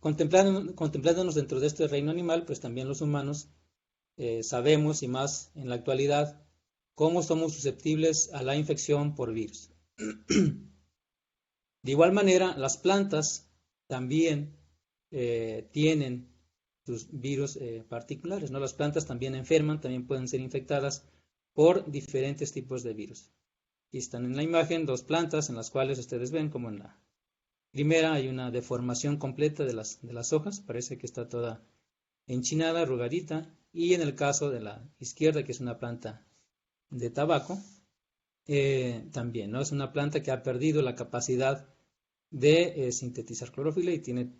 contemplándonos dentro de este reino animal, pues también los humanos sabemos, y más en la actualidad, cómo somos susceptibles a la infección por virus. De igual manera, las plantas también tienen sus virus particulares, ¿no? Las plantas también enferman, también pueden ser infectadas por diferentes tipos de virus. Aquí están en la imagen dos plantas en las cuales ustedes ven como en la primera hay una deformación completa de las hojas, parece que está toda enchinada, arrugadita, y en el caso de la izquierda, que es una planta de tabaco, también, ¿no? Es una planta que ha perdido la capacidad de sintetizar clorofila y tiene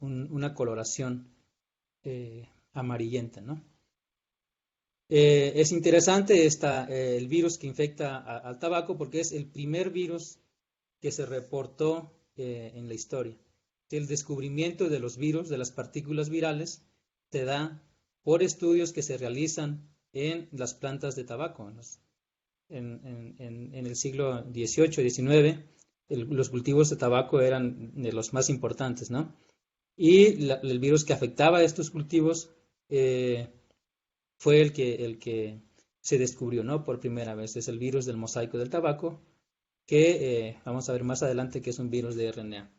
una coloración amarillenta, ¿no? Es interesante el virus que infecta al tabaco porque es el primer virus que se reportó en la historia. El descubrimiento de los virus, de las partículas virales, se da por estudios que se realizan en las plantas de tabaco. En el siglo XVIII, XIX, los cultivos de tabaco eran de los más importantes, ¿no? Y el virus que afectaba a estos cultivos fue el que se descubrió, ¿no? Por primera vez. Es el virus del mosaico del tabaco, que vamos a ver más adelante que es un virus de RNA.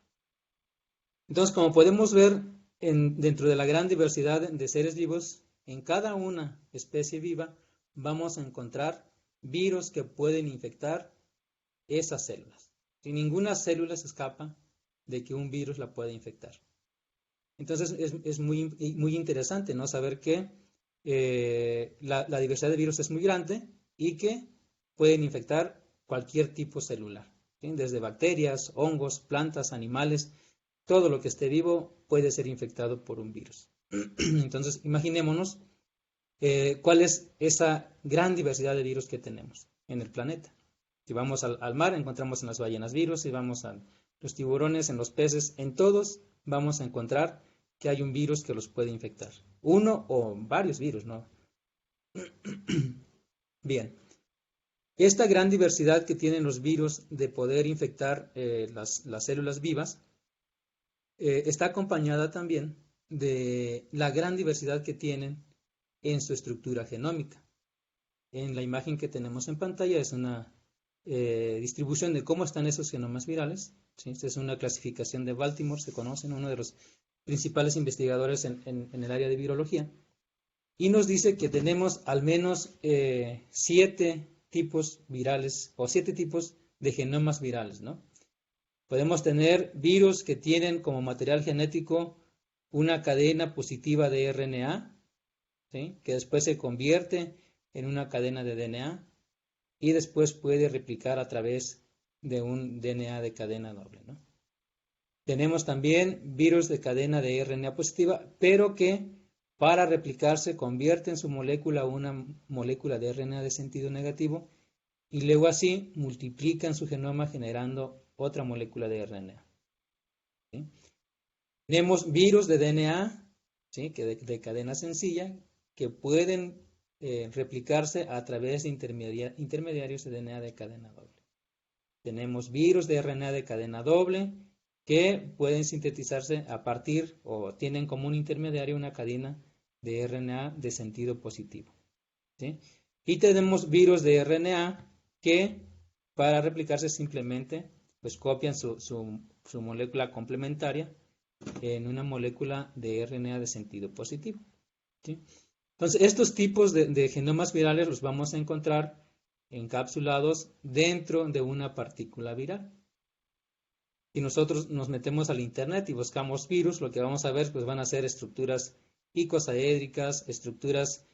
Entonces, como podemos ver, dentro de la gran diversidad de seres vivos, en cada una especie viva vamos a encontrar virus que pueden infectar esas células. Si ninguna célula se escapa de que un virus la puede infectar. Entonces, es muy interesante, ¿no? Saber que la diversidad de virus es muy grande y que pueden infectar cualquier tipo celular, ¿sí? Desde bacterias, hongos, plantas, animales, todo lo que esté vivo puede ser infectado por un virus. Entonces, imaginémonos cuál es esa gran diversidad de virus que tenemos en el planeta. Si vamos al mar, encontramos en las ballenas virus, si vamos a los tiburones, en los peces, en todos vamos a encontrar que hay un virus que los puede infectar. Uno o varios virus, ¿no? Bien. Esta gran diversidad que tienen los virus de poder infectar las células vivas está acompañada también de la gran diversidad que tienen en su estructura genómica. En la imagen que tenemos en pantalla es una distribución de cómo están esos genomas virales, ¿sí? Esta es una clasificación de Baltimore, se conocen, uno de los principales investigadores en el área de virología, y nos dice que tenemos al menos 7 tipos virales o 7 tipos de genomas virales, ¿no? Podemos tener virus que tienen como material genético una cadena positiva de RNA, ¿sí? Que después se convierte en una cadena de DNA y después puede replicar a través de un DNA de cadena doble, ¿no? Tenemos también virus de cadena de RNA positiva, pero que para replicarse convierte en su molécula una molécula de RNA de sentido negativo y luego así multiplican su genoma generando otra molécula de RNA, ¿sí? Tenemos virus de DNA, ¿sí? Que de cadena sencilla, que pueden replicarse a través de intermediarios de DNA de cadena doble. Tenemos virus de RNA de cadena doble que pueden sintetizarse a partir o tienen como un intermediario una cadena de RNA de sentido positivo, ¿sí? Y tenemos virus de RNA que para replicarse simplemente pues copian su molécula complementaria en una molécula de RNA de sentido positivo, ¿sí? Entonces, estos tipos de genomas virales los vamos a encontrar encapsulados dentro de una partícula viral. Si nosotros nos metemos al internet y buscamos virus, lo que vamos a ver pues van a ser estructuras icosaédricas, estructuras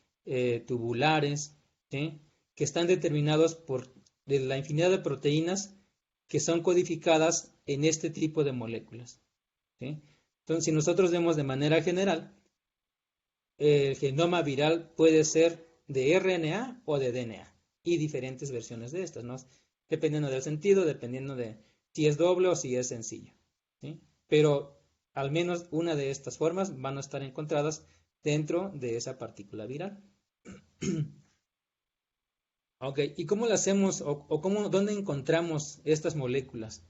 tubulares, ¿sí? Que están determinados por la infinidad de proteínas que son codificadas en este tipo de moléculas, ¿sí? Entonces, si nosotros vemos de manera general, el genoma viral puede ser de RNA o de DNA y diferentes versiones de estas, ¿no? Dependiendo del sentido, dependiendo de si es doble o si es sencillo, ¿sí? Pero al menos una de estas formas van a estar encontradas dentro de esa partícula viral. Ok, ¿y cómo lo hacemos dónde encontramos estas moléculas?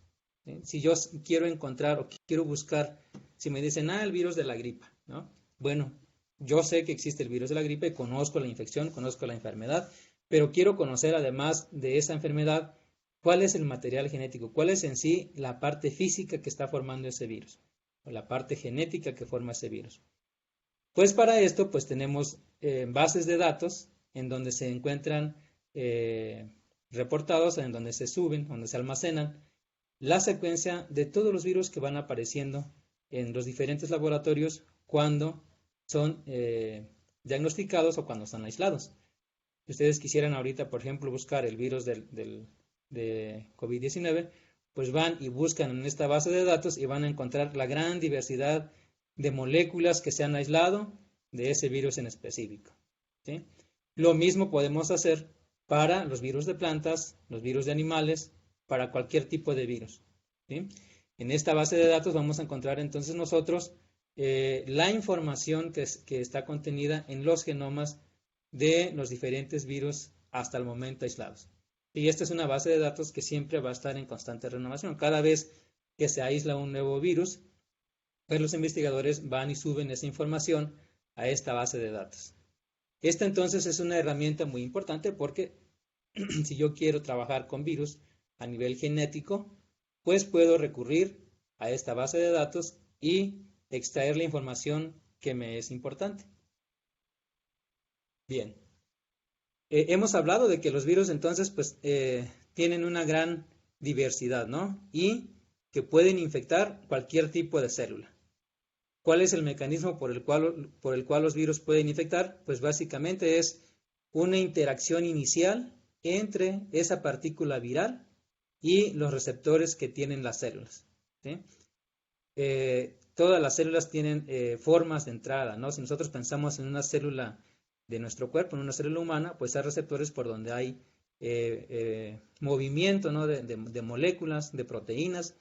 ¿Sí? Si yo quiero encontrar o quiero buscar Si me dicen, el virus de la gripa, ¿no? Bueno, yo sé que existe el virus de la gripe, conozco la infección, conozco la enfermedad, pero quiero conocer además de esa enfermedad cuál es el material genético, cuál es en sí la parte física que está formando ese virus, o la parte genética que forma ese virus. Pues para esto, pues tenemos bases de datos en donde se encuentran reportados, en donde se suben, donde se almacenan la secuencia de todos los virus que van apareciendo en los diferentes laboratorios cuando son diagnosticados o cuando están aislados. Si ustedes quisieran ahorita, por ejemplo, buscar el virus de COVID-19, pues van y buscan en esta base de datos y van a encontrar la gran diversidad de moléculas que se han aislado de ese virus en específico, ¿sí? Lo mismo podemos hacer para los virus de plantas, los virus de animales, para cualquier tipo de virus, ¿sí? En esta base de datos vamos a encontrar entonces nosotros la información que está contenida en los genomas de los diferentes virus hasta el momento aislados. Y esta es una base de datos que siempre va a estar en constante renovación. Cada vez que se aísla un nuevo virus, pues los investigadores van y suben esa información a esta base de datos. Esta entonces es una herramienta muy importante porque si yo quiero trabajar con virus a nivel genético, pues puedo recurrir a esta base de datos y extraer la información que me es importante. Bien, hemos hablado de que los virus entonces pues tienen una gran diversidad, ¿no? Y que pueden infectar cualquier tipo de célula. ¿Cuál es el mecanismo por el cual los virus pueden infectar? Pues básicamente es una interacción inicial entre esa partícula viral y los receptores que tienen las células, ¿sí? Todas las células tienen formas de entrada, ¿no? Si nosotros pensamos en una célula de nuestro cuerpo, en una célula humana, pues hay receptores por donde hay movimiento, ¿no? de moléculas, de proteínas.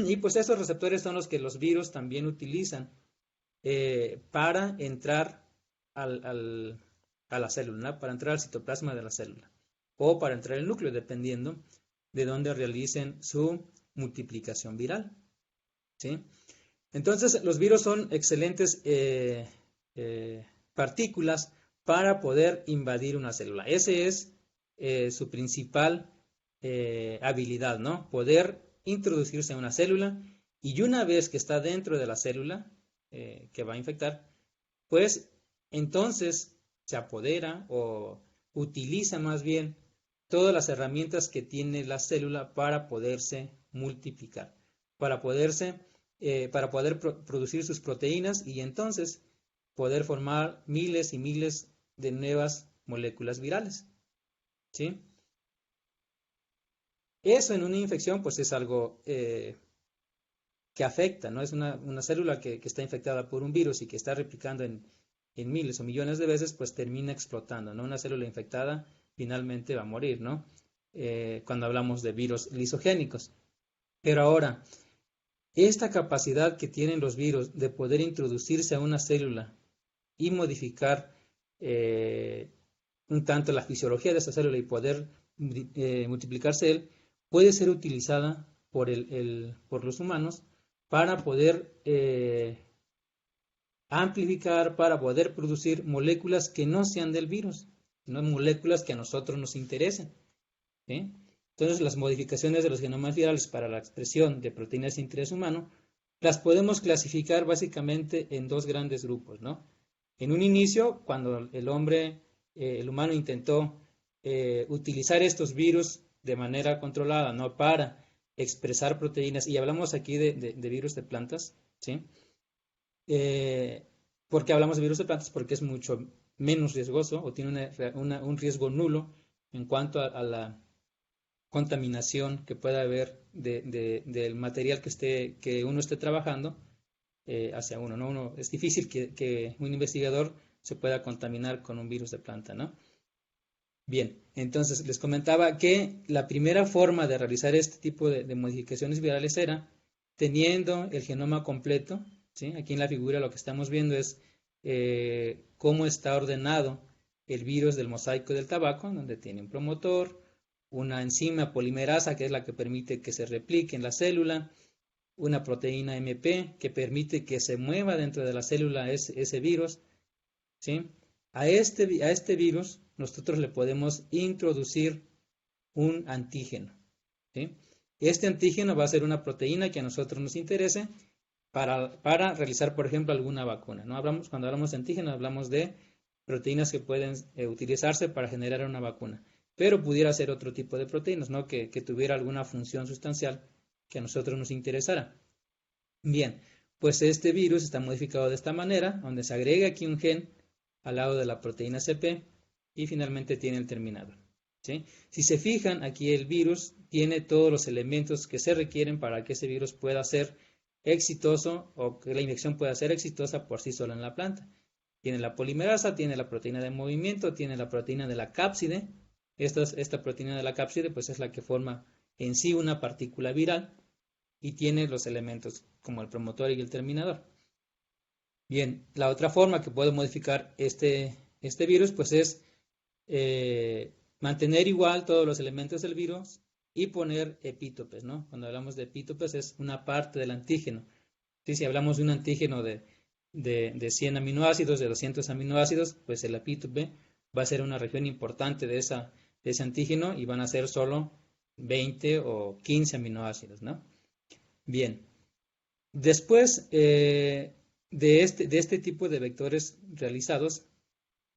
Y pues esos receptores son los que los virus también utilizan para entrar a la célula, ¿no? Para entrar al citoplasma de la célula o para entrar al núcleo, dependiendo de dónde realicen su multiplicación viral, ¿sí? Entonces, los virus son excelentes partículas para poder invadir una célula. Ese es su principal habilidad, ¿no? Poder introducirse a una célula y una vez que está dentro de la célula que va a infectar, pues entonces se apodera o utiliza más bien todas las herramientas que tiene la célula para poderse multiplicar, para poder producir sus proteínas y entonces poder formar miles y miles de nuevas moléculas virales, ¿sí? Eso en una infección pues es algo que afecta, ¿no? Es una célula que está infectada por un virus y que está replicando en miles o millones de veces, pues termina explotando, ¿no? Una célula infectada finalmente va a morir, ¿no? Cuando hablamos de virus lisogénicos. Pero ahora, esta capacidad que tienen los virus de poder introducirse a una célula y modificar un tanto la fisiología de esa célula y poder multiplicarse él, puede ser utilizada por los humanos para poder amplificar, para poder producir moléculas que no sean del virus, sino moléculas que a nosotros nos interesen, ¿sí? Entonces, las modificaciones de los genomas virales para la expresión de proteínas de interés humano las podemos clasificar básicamente en dos grandes grupos, ¿no? En un inicio, cuando el humano intentó utilizar estos virus de manera controlada, ¿no? Para expresar proteínas, y hablamos aquí de virus de plantas, ¿sí? ¿Por qué hablamos de virus de plantas? Porque es mucho menos riesgoso o tiene un riesgo nulo en cuanto a la contaminación que pueda haber del material que uno esté trabajando hacia uno, ¿no? Es difícil que un investigador se pueda contaminar con un virus de planta, ¿no? Bien, entonces les comentaba que la primera forma de realizar este tipo de modificaciones virales era teniendo el genoma completo, ¿sí? Aquí en la figura lo que estamos viendo es cómo está ordenado el virus del mosaico del tabaco, donde tiene un promotor, una enzima polimerasa que es la que permite que se replique en la célula, una proteína MP que permite que se mueva dentro de la célula ese virus, ¿sí? A este virus nosotros le podemos introducir un antígeno, ¿sí? Este antígeno va a ser una proteína que a nosotros nos interese para realizar, por ejemplo, alguna vacuna, ¿no? Cuando hablamos de antígeno, hablamos de proteínas que pueden utilizarse para generar una vacuna, pero pudiera ser otro tipo de proteínas, ¿no? Que tuviera alguna función sustancial que a nosotros nos interesara. Bien, pues este virus está modificado de esta manera, donde se agrega aquí un gen al lado de la proteína CP y finalmente tiene el terminador, ¿sí? Si se fijan, aquí el virus tiene todos los elementos que se requieren para que ese virus pueda ser exitoso o que la inyección pueda ser exitosa por sí sola en la planta. Tiene la polimerasa, tiene la proteína de movimiento, tiene la proteína de la cápside. Esta proteína de la cápside pues es la que forma en sí una partícula viral y tiene los elementos como el promotor y el terminador. Bien, la otra forma que puedo modificar este virus pues es mantener igual todos los elementos del virus y poner epítopes, ¿no? Cuando hablamos de epítopes es una parte del antígeno. ¿Sí? Si hablamos de un antígeno de 100 aminoácidos, de 200 aminoácidos, pues el epítope va a ser una región importante de ese antígeno y van a ser solo 20 o 15 aminoácidos, ¿no? Bien, después de este tipo de vectores realizados,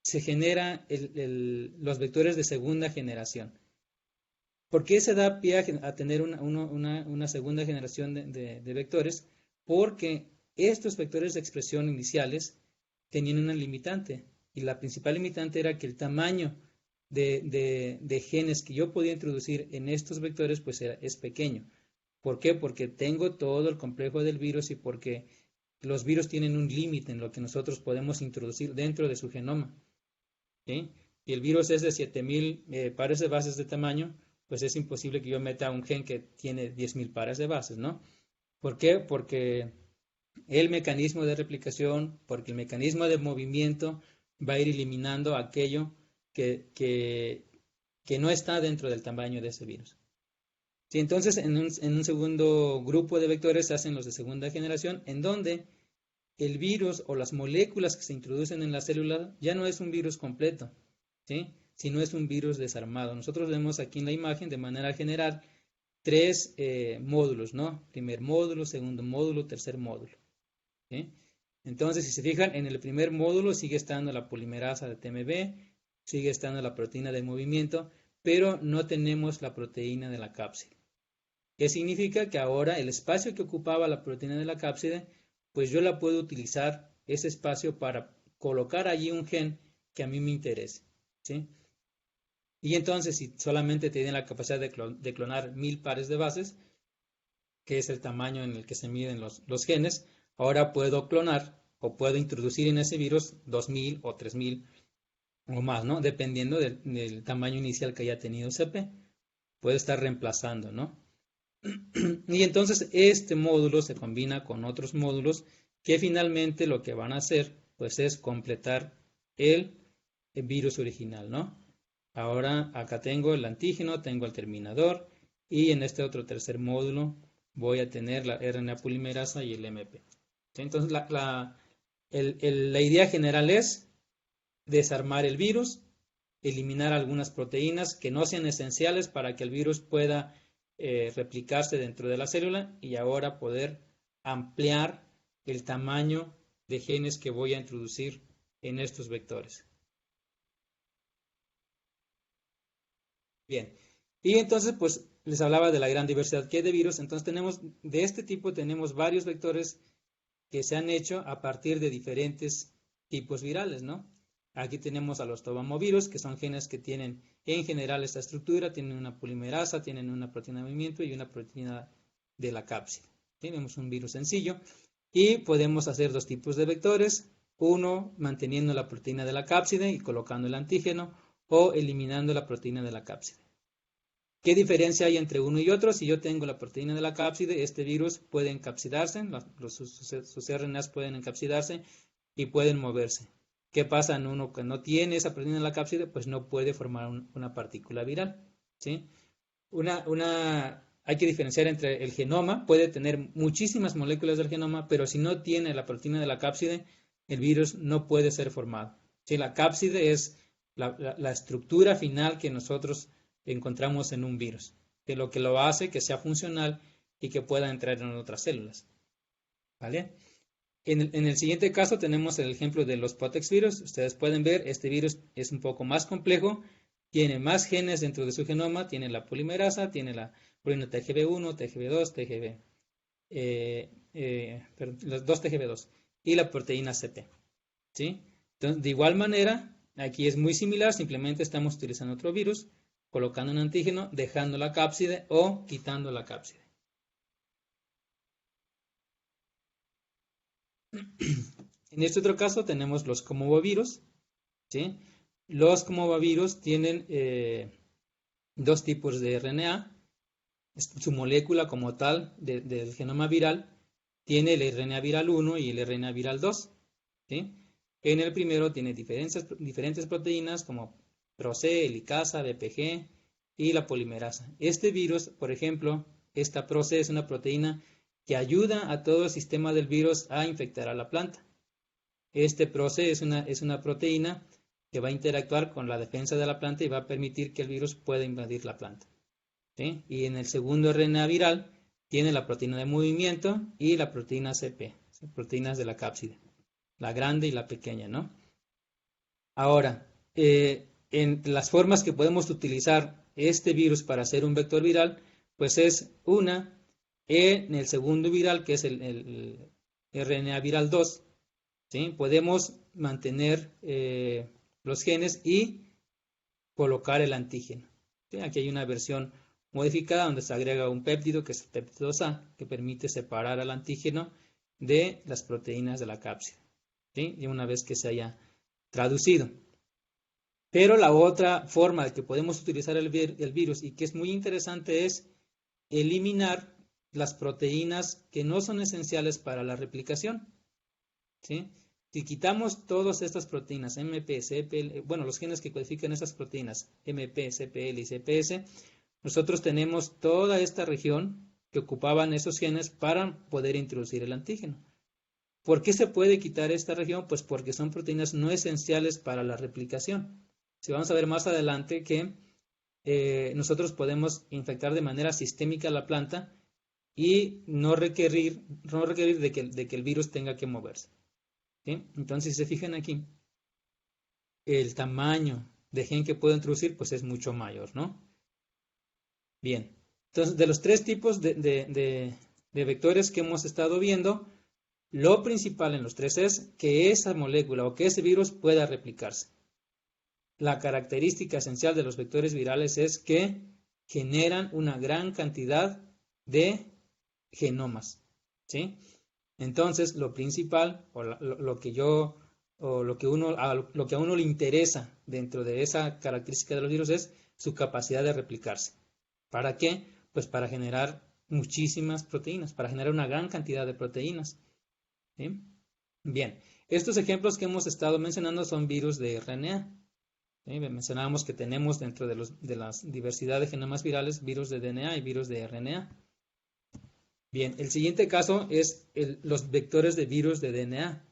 se genera los vectores de segunda generación. ¿Por qué se da pie a tener una segunda generación de vectores? Porque estos vectores de expresión iniciales tenían una limitante, y la principal limitante era que el tamaño de genes que yo podía introducir en estos vectores pues es pequeño. ¿Por qué? Porque tengo todo el complejo del virus y porque los virus tienen un límite en lo que nosotros podemos introducir dentro de su genoma, ¿sí? Y el virus es de 7000 pares de bases de tamaño, pues es imposible que yo meta un gen que tiene 10.000 pares de bases, ¿no? ¿Por qué? Porque el mecanismo de replicación, porque el mecanismo de movimiento va a ir eliminando aquello que no está dentro del tamaño de ese virus. Sí, entonces, en un segundo grupo de vectores se hacen los de segunda generación, en donde el virus o las moléculas que se introducen en la célula ya no es un virus completo, ¿sí? Sino es un virus desarmado. Nosotros vemos aquí en la imagen, de manera general, tres módulos, ¿no? Primer módulo, segundo módulo, tercer módulo, ¿sí? Entonces, si se fijan, en el primer módulo sigue estando la polimerasa de TMB, sigue estando la proteína de movimiento, pero no tenemos la proteína de la cápside. ¿Qué significa? Que ahora el espacio que ocupaba la proteína de la cápside, pues yo la puedo utilizar ese espacio para colocar allí un gen que a mí me interese, ¿sí? Y entonces, si solamente tienen la capacidad de clonar 1000 pares de bases, que es el tamaño en el que se miden los genes, ahora puedo clonar o puedo introducir en ese virus 2000 o 3000 o más, ¿no? Dependiendo del tamaño inicial que haya tenido CP. Puede estar reemplazando, ¿no? Y entonces este módulo se combina con otros módulos que finalmente lo que van a hacer pues es completar el virus original, ¿no? Ahora acá tengo el antígeno, tengo el terminador y en este otro tercer módulo voy a tener la RNA polimerasa y el MP. Entonces la idea general es desarmar el virus, eliminar algunas proteínas que no sean esenciales para que el virus pueda replicarse dentro de la célula y ahora poder ampliar el tamaño de genes que voy a introducir en estos vectores. Bien, y entonces pues les hablaba de la gran diversidad que hay de virus. Entonces de este tipo tenemos varios vectores que se han hecho a partir de diferentes tipos virales, ¿no? Aquí tenemos a los tobamovirus, que son genes que tienen en general esta estructura, tienen una polimerasa, tienen una proteína de movimiento y una proteína de la cápside. Tenemos un virus sencillo y podemos hacer dos tipos de vectores, uno manteniendo la proteína de la cápside y colocando el antígeno, o eliminando la proteína de la cápside. ¿Qué diferencia hay entre uno y otro? Si yo tengo la proteína de la cápside, este virus puede encapsidarse, sus RNAs pueden encapsidarse y pueden moverse. ¿Qué pasa en uno que no tiene esa proteína de la cápside? Pues no puede formar una partícula viral, ¿sí? Hay hay que diferenciar entre el genoma, puede tener muchísimas moléculas del genoma, pero si no tiene la proteína de la cápside, el virus no puede ser formado. ¿Sí? La cápside es la estructura final que nosotros encontramos en un virus, que lo hace que sea funcional y que pueda entrar en otras células. ¿Vale? En el siguiente caso tenemos el ejemplo de los Potex virus. Ustedes pueden ver, este virus es un poco más complejo, tiene más genes dentro de su genoma, tiene la polimerasa, tiene la proteína TGB1, TGB2, los dos TGB2 y la proteína CP. ¿Sí? Entonces, de igual manera, aquí es muy similar, simplemente estamos utilizando otro virus, colocando un antígeno, dejando la cápside o quitando la cápside. En este otro caso tenemos los comovovirus, ¿sí? Los comovovirus tienen dos tipos de RNA. Su molécula como tal del genoma viral tiene el RNA viral 1 y el RNA viral 2. ¿Sí? En el primero tiene diferentes proteínas como ProC, helicasa, BPG y la polimerasa. Este virus, por ejemplo, esta ProC es una proteína que ayuda a todo el sistema del virus a infectar a la planta. Este ProC es una proteína que va a interactuar con la defensa de la planta y va a permitir que el virus pueda invadir la planta. ¿Sí? Y en el segundo RNA viral tiene la proteína de movimiento y la proteína CP, proteínas de la cápside, la grande y la pequeña, ¿no? Ahora, en las formas que podemos utilizar este virus para hacer un vector viral, pues es una en el segundo viral, que es el RNA viral 2, ¿sí? Podemos mantener los genes y colocar el antígeno. ¿Sí? Aquí hay una versión modificada donde se agrega un péptido, que es el péptido A, que permite separar al antígeno de las proteínas de la cápside, ¿sí? Y una vez que se haya traducido. Pero la otra forma de que podemos utilizar el virus y que es muy interesante es eliminar las proteínas que no son esenciales para la replicación, ¿sí? Si quitamos todas estas proteínas, MP, CPL, bueno, los genes que codifican esas proteínas, MP, CPL y CPS, nosotros tenemos toda esta región que ocupaban esos genes para poder introducir el antígeno. ¿Por qué se puede quitar esta región? Pues porque son proteínas no esenciales para la replicación. Si vamos a ver más adelante que nosotros podemos infectar de manera sistémica la planta y no requerir de que el virus tenga que moverse. ¿Sí? Entonces, si se fijan aquí, el tamaño de gen que puedo introducir pues es mucho mayor, ¿no? Bien, entonces de los tres tipos de vectores que hemos estado viendo, lo principal en los tres es que esa molécula o que ese virus pueda replicarse. La característica esencial de los vectores virales es que generan una gran cantidad de genomas, ¿sí? Entonces, lo principal, o lo que a uno le interesa dentro de esa característica de los virus es su capacidad de replicarse. ¿Para qué? Pues para generar muchísimas proteínas, para generar una gran cantidad de proteínas. ¿Sí? Bien, estos ejemplos que hemos estado mencionando son virus de RNA. ¿Sí? Mencionábamos que tenemos dentro de la diversidad de genomas virales virus de DNA y virus de RNA. Bien, el siguiente caso es los vectores de virus de DNA.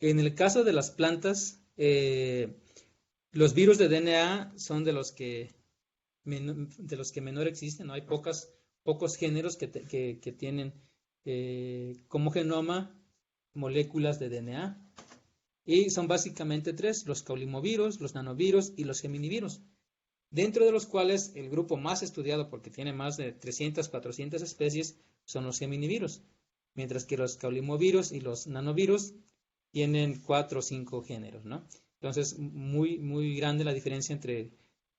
En el caso de las plantas, los virus de DNA son de los que menor existen, ¿no? Hay pocos géneros que tienen como genoma moléculas de DNA. Y son básicamente tres: los caulimovirus, los nanovirus y los geminivirus, dentro de los cuales el grupo más estudiado, porque tiene más de 300, 400 especies, son los geminivirus, mientras que los caulimovirus y los nanovirus tienen 4 o 5 géneros, ¿no? Entonces, muy, muy grande la diferencia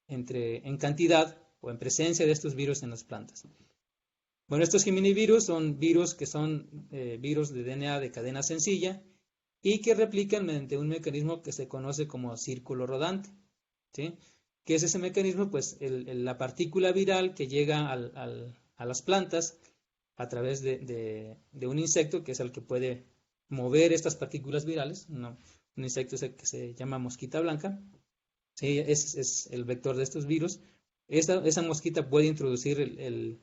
en cantidad o en presencia de estos virus en las plantas. Bueno, estos geminivirus son virus que son virus de DNA de cadena sencilla y que replican mediante un mecanismo que se conoce como círculo rodante, ¿sí? ¿Qué es ese mecanismo? Pues la partícula viral que llega a las plantas a través de un insecto, que es el que puede mover estas partículas virales, un insecto que se llama mosquita blanca, ¿sí? Es el vector de estos virus. Esa mosquita puede introducir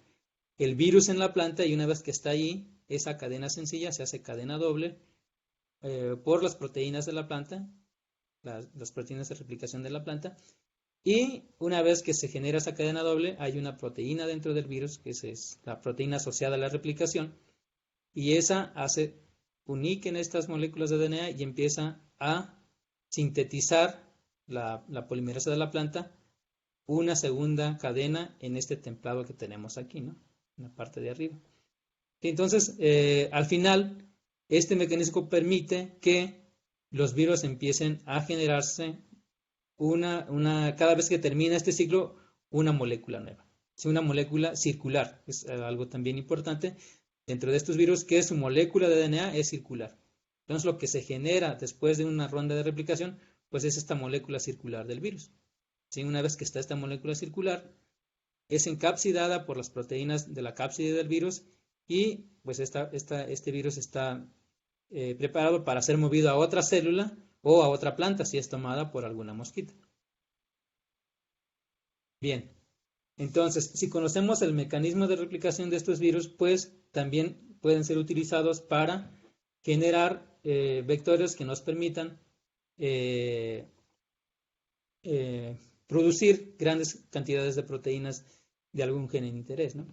el virus en la planta y una vez que está ahí, esa cadena sencilla se hace cadena doble por las proteínas de la planta, las proteínas de replicación de la planta. Y una vez que se genera esa cadena doble, hay una proteína dentro del virus, que es la proteína asociada a la replicación, y esa hace uniquen estas moléculas de DNA y empieza a sintetizar la polimerasa de la planta una segunda cadena en este templado que tenemos aquí, ¿no? En la parte de arriba. Entonces, al final, este mecanismo permite que los virus empiecen a generarse cada vez que termina este ciclo, una molécula nueva. Sí, una molécula circular, es algo también importante dentro de estos virus, que su molécula de DNA es circular. Entonces, lo que se genera después de una ronda de replicación, pues es esta molécula circular del virus. ¿Sí? Una vez que está esta molécula circular, es encapsidada por las proteínas de la cápside del virus y pues este virus está preparado para ser movido a otra célula o a otra planta si es tomada por alguna mosquita. Bien, entonces, si conocemos el mecanismo de replicación de estos virus, pues también pueden ser utilizados para generar vectores que nos permitan producir grandes cantidades de proteínas de algún gen en interés, ¿no?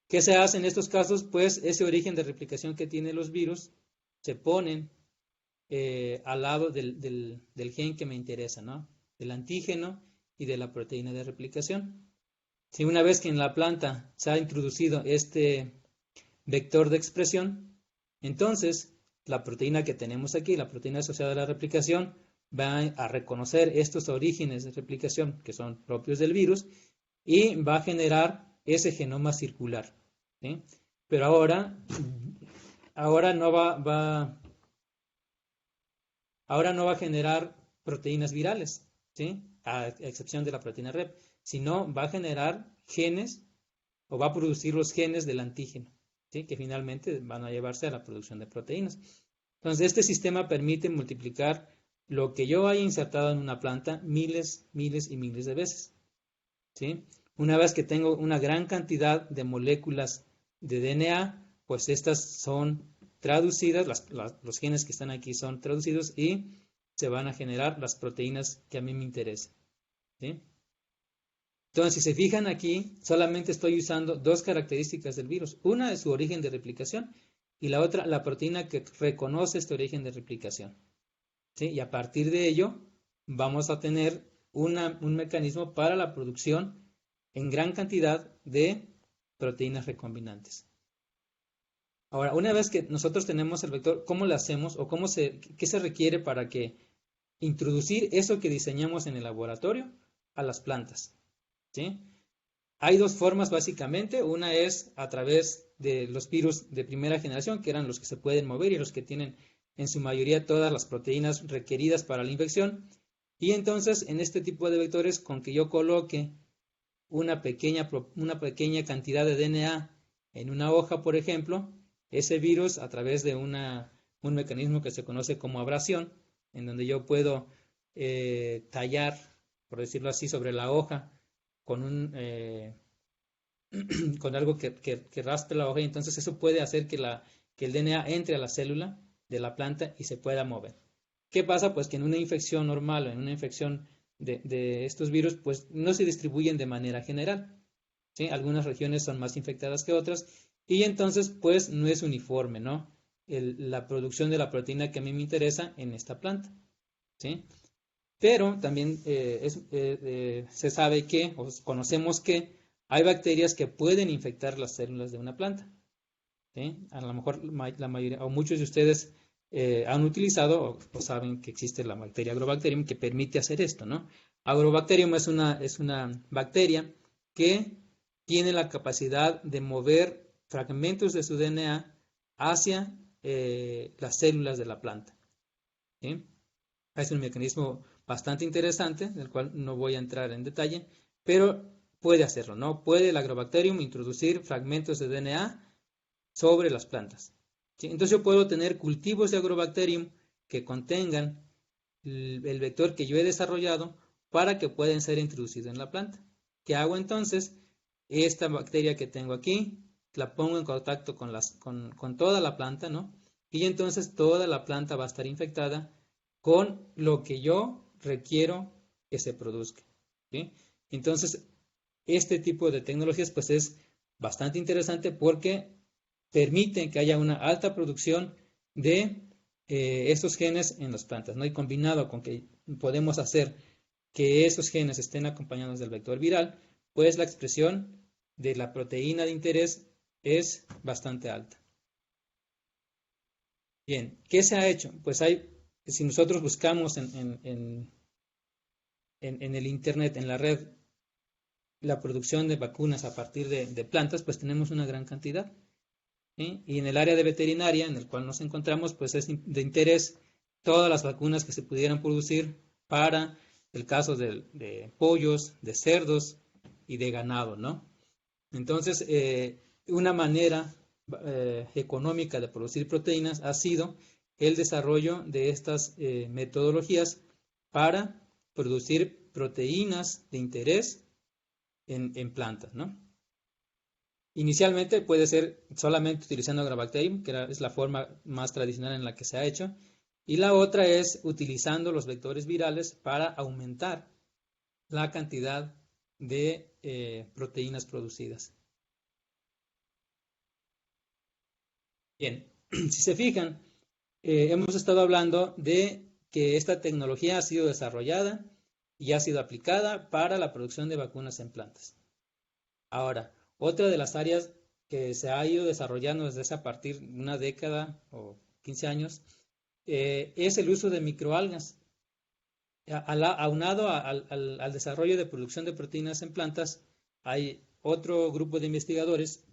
¿Qué se hace en estos casos? Pues ese origen de replicación que tienen los virus se ponen al lado del gen que me interesa, ¿no? Del antígeno y de la proteína de replicación. Si una vez que en la planta se ha introducido este vector de expresión, entonces la proteína que tenemos aquí, la proteína asociada a la replicación, va a reconocer estos orígenes de replicación que son propios del virus y va a generar ese genoma circular, ¿sí? Pero ahora no va a generar proteínas virales, ¿sí? A excepción de la proteína Rep, sino va a generar genes o va a producir los genes del antígeno, ¿sí? Que finalmente van a llevarse a la producción de proteínas. Entonces, este sistema permite multiplicar lo que yo haya insertado en una planta miles, miles y miles de veces, ¿sí? Una vez que tengo una gran cantidad de moléculas de DNA, pues estas son traducidas, los genes que están aquí son traducidos y se van a generar las proteínas que a mí me interesan, ¿sí? Entonces, si se fijan aquí, solamente estoy usando dos características del virus. Una es su origen de replicación y la otra, la proteína que reconoce este origen de replicación, ¿sí? Y a partir de ello, vamos a tener un mecanismo para la producción en gran cantidad de proteínas recombinantes. Ahora, una vez que nosotros tenemos el vector, ¿cómo lo hacemos o qué se requiere para que introducir eso que diseñamos en el laboratorio a las plantas? ¿Sí? Hay dos formas básicamente. Una es a través de los virus de primera generación, que eran los que se pueden mover y los que tienen en su mayoría todas las proteínas requeridas para la infección. Y entonces, en este tipo de vectores, con que yo coloque una pequeña cantidad de DNA en una hoja, por ejemplo, ese virus, a través de un mecanismo que se conoce como abrasión, en donde yo puedo tallar, por decirlo así, sobre la hoja con con algo que raspe la hoja, y entonces eso puede hacer que el DNA entre a la célula de la planta y se pueda mover. ¿Qué pasa? Pues que en una infección normal o en una infección de estos virus, pues no se distribuyen de manera general, ¿sí? Algunas regiones son más infectadas que otras y entonces pues no es uniforme, ¿no? La producción de la proteína que a mí me interesa en esta planta, ¿sí? Pero también se sabe que, o conocemos que hay bacterias que pueden infectar las células de una planta, ¿sí? A lo mejor la mayoría o muchos de ustedes han utilizado o saben que existe la bacteria Agrobacterium que permite hacer esto, ¿no? Agrobacterium es una bacteria que tiene la capacidad de mover fragmentos de su DNA hacia las células de la planta, ¿sí? Es un mecanismo bastante interesante, del cual no voy a entrar en detalle, pero puede hacerlo, ¿no? Puede el Agrobacterium introducir fragmentos de DNA sobre las plantas, ¿sí? Entonces yo puedo tener cultivos de Agrobacterium que contengan el vector que yo he desarrollado para que puedan ser introducidos en la planta. ¿Qué hago entonces? Esta bacteria que tengo aquí la pongo en contacto con toda la planta, ¿no? Y entonces toda la planta va a estar infectada con lo que yo requiero que se produzca, ¿sí? Entonces, este tipo de tecnologías pues es bastante interesante porque permite que haya una alta producción de estos genes en las plantas, ¿no? Y combinado con que podemos hacer que esos genes estén acompañados del vector viral, pues la expresión de la proteína de interés es bastante alta. Bien, ¿qué se ha hecho? Pues si nosotros buscamos en el Internet, en la red, la producción de vacunas a partir de plantas, pues tenemos una gran cantidad, ¿sí? Y en el área de veterinaria, en el cual nos encontramos, pues es de interés todas las vacunas que se pudieran producir para el caso de pollos, de cerdos y de ganado, ¿no? Entonces, una manera económica de producir proteínas ha sido el desarrollo de estas metodologías para producir proteínas de interés en plantas, ¿no? Inicialmente puede ser solamente utilizando Agrobacterium, que es la forma más tradicional en la que se ha hecho, y la otra es utilizando los vectores virales para aumentar la cantidad de proteínas producidas. Bien, si se fijan, hemos estado hablando de que esta tecnología ha sido desarrollada y ha sido aplicada para la producción de vacunas en plantas. Ahora, otra de las áreas que se ha ido desarrollando desde a partir de una década o 15 años es el uso de microalgas. Aunado al desarrollo de producción de proteínas en plantas, hay otro grupo de investigadores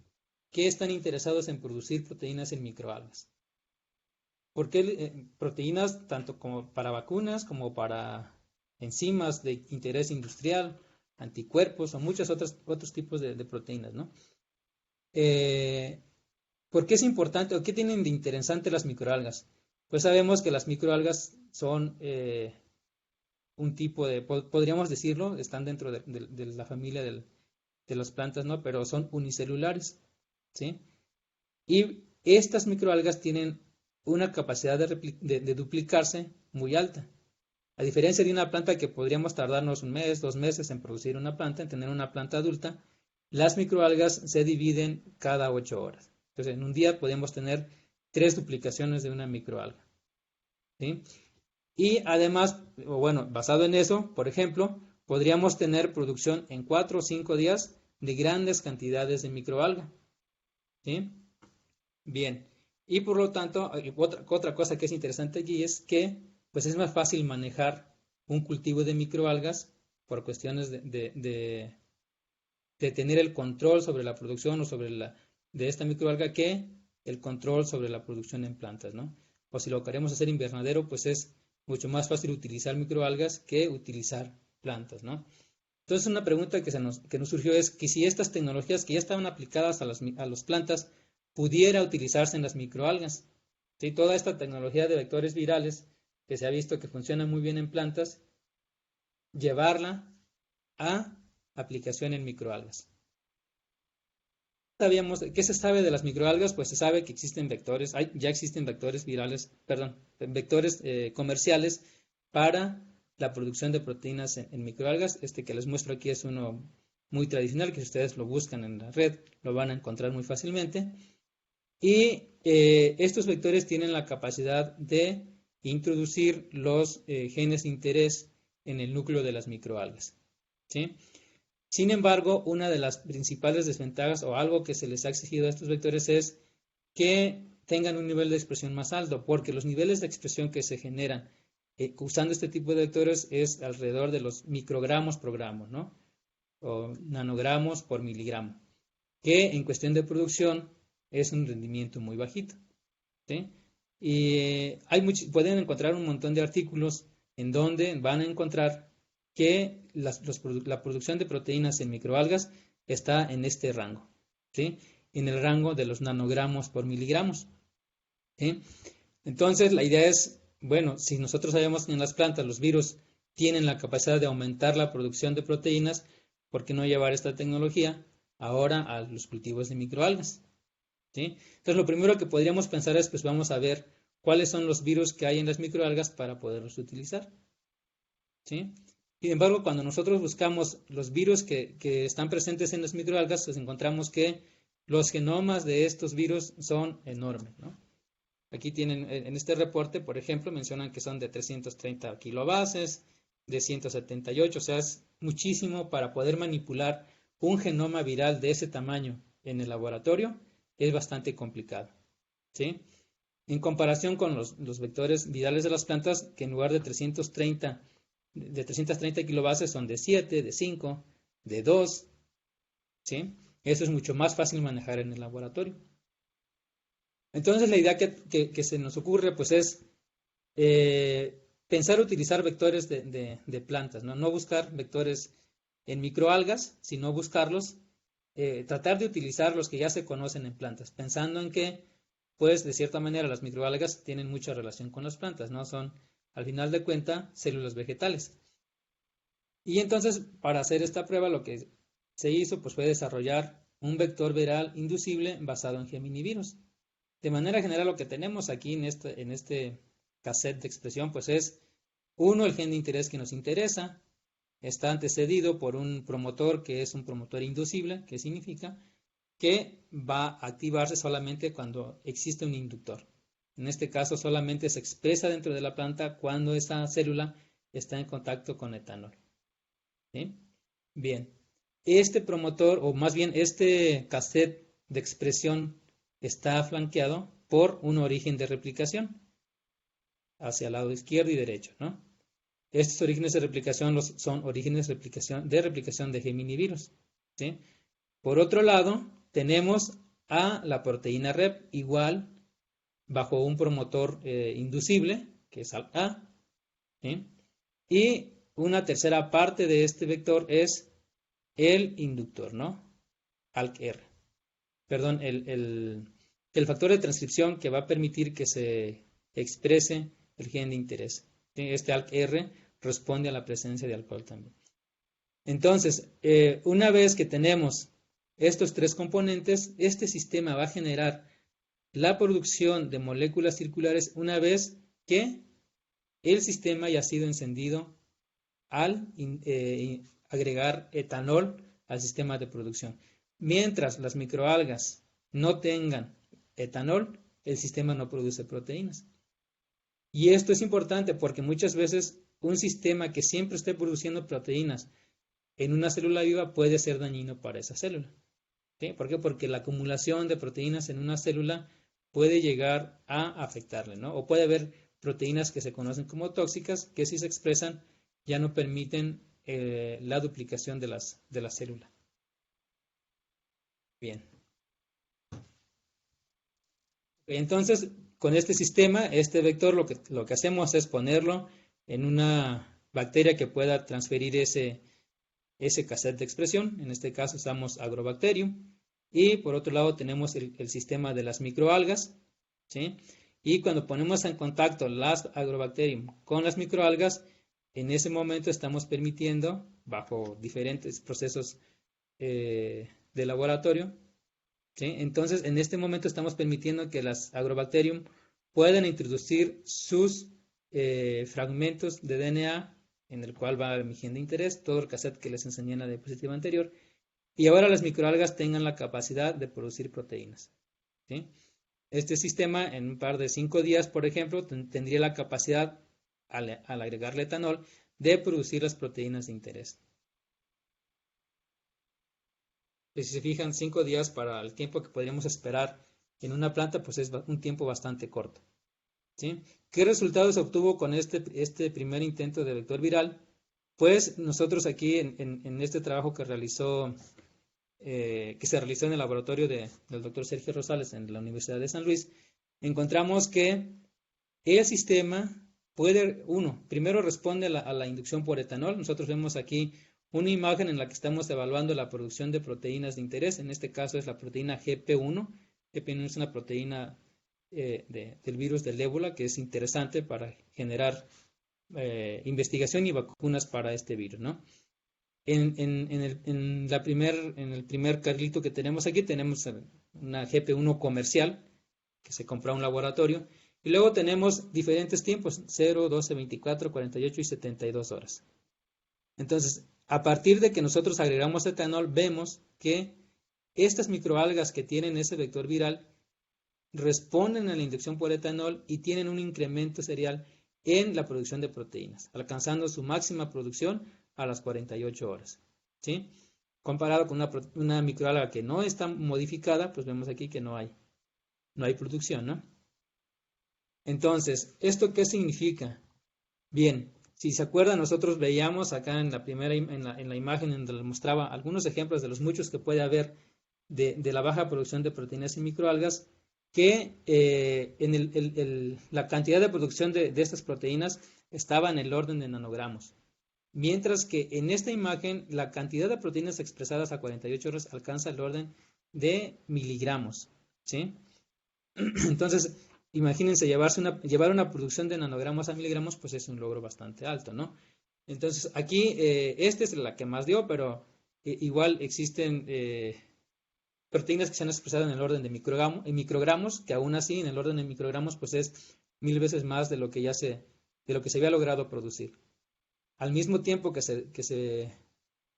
que están interesados en producir proteínas en microalgas. ¿Por qué proteínas tanto como para vacunas como para enzimas de interés industrial, anticuerpos o muchos otros tipos de proteínas, ¿no? ¿Por qué es importante o qué tienen de interesante las microalgas? Pues sabemos que las microalgas son un tipo podríamos decirlo, están dentro de la familia de las plantas, ¿no? Pero son unicelulares, ¿sí? Y estas microalgas tienen una capacidad de duplicarse muy alta. A diferencia de una planta que podríamos tardarnos un mes, 2 meses en producir una planta, en tener una planta adulta, las microalgas se dividen cada 8 horas. Entonces, en un día podemos tener 3 duplicaciones de una microalga, ¿sí? Y además, bueno, basado en eso, por ejemplo, podríamos tener producción en 4 o 5 días de grandes cantidades de microalga, ¿sí? Bien, y por lo tanto, otra cosa que es interesante aquí es que pues es más fácil manejar un cultivo de microalgas por cuestiones de tener el control sobre la producción o de esta microalga que el control sobre la producción en plantas, ¿no? O si lo queremos hacer invernadero, pues es mucho más fácil utilizar microalgas que utilizar plantas, ¿no? Entonces una pregunta que nos surgió es que si estas tecnologías que ya estaban aplicadas a las plantas pudiera utilizarse en las microalgas. ¿Sí? Toda esta tecnología de vectores virales que se ha visto que funciona muy bien en plantas, llevarla a aplicación en microalgas. ¿Qué se sabe de las microalgas? Pues se sabe que existen vectores, ya existen vectores virales, perdón, vectores comerciales para la producción de proteínas en microalgas. Este que les muestro aquí es uno muy tradicional, que si ustedes lo buscan en la red, lo van a encontrar muy fácilmente. Y estos vectores tienen la capacidad de introducir los genes de interés en el núcleo de las microalgas, ¿sí? Sin embargo, una de las principales desventajas o algo que se les ha exigido a estos vectores es que tengan un nivel de expresión más alto, porque los niveles de expresión que se generan usando este tipo de vectores es alrededor de los microgramos por gramo, ¿no? O nanogramos por miligramo, que en cuestión de producción es un rendimiento muy bajito, ¿sí? Y pueden encontrar un montón de artículos en donde van a encontrar que la producción de proteínas en microalgas está en este rango, ¿sí? En el rango de los nanogramos por miligramos, ¿sí? Entonces, la idea es, bueno, si nosotros sabemos que en las plantas los virus tienen la capacidad de aumentar la producción de proteínas, ¿por qué no llevar esta tecnología ahora a los cultivos de microalgas? ¿sí? Entonces, lo primero que podríamos pensar es, pues vamos a ver cuáles son los virus que hay en las microalgas para poderlos utilizar, ¿sí? Sin embargo, cuando nosotros buscamos los virus que están presentes en las microalgas, pues encontramos que los genomas de estos virus son enormes, ¿no? Aquí tienen, en este reporte, por ejemplo, mencionan que son de 330 kilobases, de 178, o sea, es muchísimo para poder manipular un genoma viral de ese tamaño en el laboratorio, es bastante complicado, ¿sí? En comparación con los vectores virales de las plantas, que en lugar de 330 kilobases son de 7, de 5, de 2, ¿sí? Eso es mucho más fácil manejar en el laboratorio. Entonces, la idea que se nos ocurre, pues, es pensar utilizar vectores de plantas, ¿no? No buscar vectores en microalgas, sino buscarlos, tratar de utilizar los que ya se conocen en plantas, pensando en que, pues, de cierta manera, las microalgas tienen mucha relación con las plantas, ¿no? Son, al final de cuentas, células vegetales. Y entonces, para hacer esta prueba, lo que se hizo, pues, fue desarrollar un vector viral inducible basado en geminivirus. De manera general, lo que tenemos aquí en este cassette de expresión, pues es, uno, el gen de interés que nos interesa, está antecedido por un promotor que es un promotor inducible, que significa que va a activarse solamente cuando existe un inductor. En este caso, solamente se expresa dentro de la planta cuando esa célula está en contacto con etanol. ¿Sí? Bien, este promotor, o más bien este cassette de expresión, está flanqueado por un origen de replicación hacia el lado izquierdo y derecho, ¿no? Estos orígenes de replicación son orígenes de replicación de geminivirus, ¿sí? Por otro lado, tenemos a la proteína Rep igual bajo un promotor inducible, que es A, ¿sí? Y una tercera parte de este vector es el inductor, ¿no? ALK-R. Perdón, el factor de transcripción que va a permitir que se exprese el gen de interés. Este ALK-R responde a la presencia de alcohol también. Entonces, una vez que tenemos estos tres componentes, este sistema va a generar la producción de moléculas circulares una vez que el sistema haya sido encendido al agregar etanol al sistema de producción. Mientras las microalgas no tengan etanol, el sistema no produce proteínas. Y esto es importante porque muchas veces un sistema que siempre esté produciendo proteínas en una célula viva puede ser dañino para esa célula. ¿Sí? ¿Por qué? Porque la acumulación de proteínas en una célula puede llegar a afectarle, ¿no? O puede haber proteínas que se conocen como tóxicas que si se expresan ya no permiten la duplicación de la célula. Bien. Entonces, con este sistema, este vector, lo que hacemos es ponerlo en una bacteria que pueda transferir ese cassette de expresión. En este caso usamos Agrobacterium. Y por otro lado tenemos el sistema de las microalgas, ¿sí? Y cuando ponemos en contacto las Agrobacterium con las microalgas, en ese momento estamos permitiendo, bajo diferentes procesos de laboratorio, ¿sí? Entonces, en este momento estamos permitiendo que las Agrobacterium puedan introducir sus fragmentos de DNA, en el cual va mi gen de interés, todo el cassette que les enseñé en la diapositiva anterior, y ahora las microalgas tengan la capacidad de producir proteínas, ¿sí? Este sistema, en un par de 5 días, por ejemplo, tendría la capacidad, al agregarle etanol, de producir las proteínas de interés. Y si se fijan, 5 días para el tiempo que podríamos esperar en una planta, pues es un tiempo bastante corto, ¿sí? ¿Qué resultados se obtuvo con este primer intento de vector viral? Pues nosotros aquí en este trabajo que se realizó en el laboratorio del doctor Sergio Rosales en la Universidad de San Luis, encontramos que el sistema puede, primero responde a la inducción por etanol. Nosotros vemos aquí una imagen en la que estamos evaluando la producción de proteínas de interés. En este caso es la proteína GP1. GP1 es una proteína del virus del ébola que es interesante para generar investigación y vacunas para este virus, ¿no? En el primer carrito que tenemos aquí tenemos una GP1 comercial que se compra a un laboratorio. Y luego tenemos diferentes tiempos, 0, 12, 24, 48 y 72 horas. Entonces, a partir de que nosotros agregamos etanol, vemos que estas microalgas que tienen ese vector viral responden a la inducción por etanol y tienen un incremento serial en la producción de proteínas, alcanzando su máxima producción a las 48 horas. ¿Sí? Comparado con una microalga que no está modificada, pues vemos aquí que no hay producción, ¿no? Entonces, ¿esto qué significa? Bien, si se acuerdan, nosotros veíamos acá en la primera en la imagen donde les mostraba algunos ejemplos de los muchos que puede haber de la baja producción de proteínas y microalgas, que la cantidad de producción de estas proteínas estaba en el orden de nanogramos. Mientras que en esta imagen la cantidad de proteínas expresadas a 48 horas alcanza el orden de miligramos. ¿Sí? Entonces, imagínense llevar una producción de nanogramos a miligramos, pues es un logro bastante alto, ¿no? Entonces, aquí, esta es la que más dio, pero igual existen proteínas que se han expresado en el orden de microgramos, que aún así en el orden de microgramos, pues es 1000 veces más de lo que se había logrado producir. Al mismo tiempo que se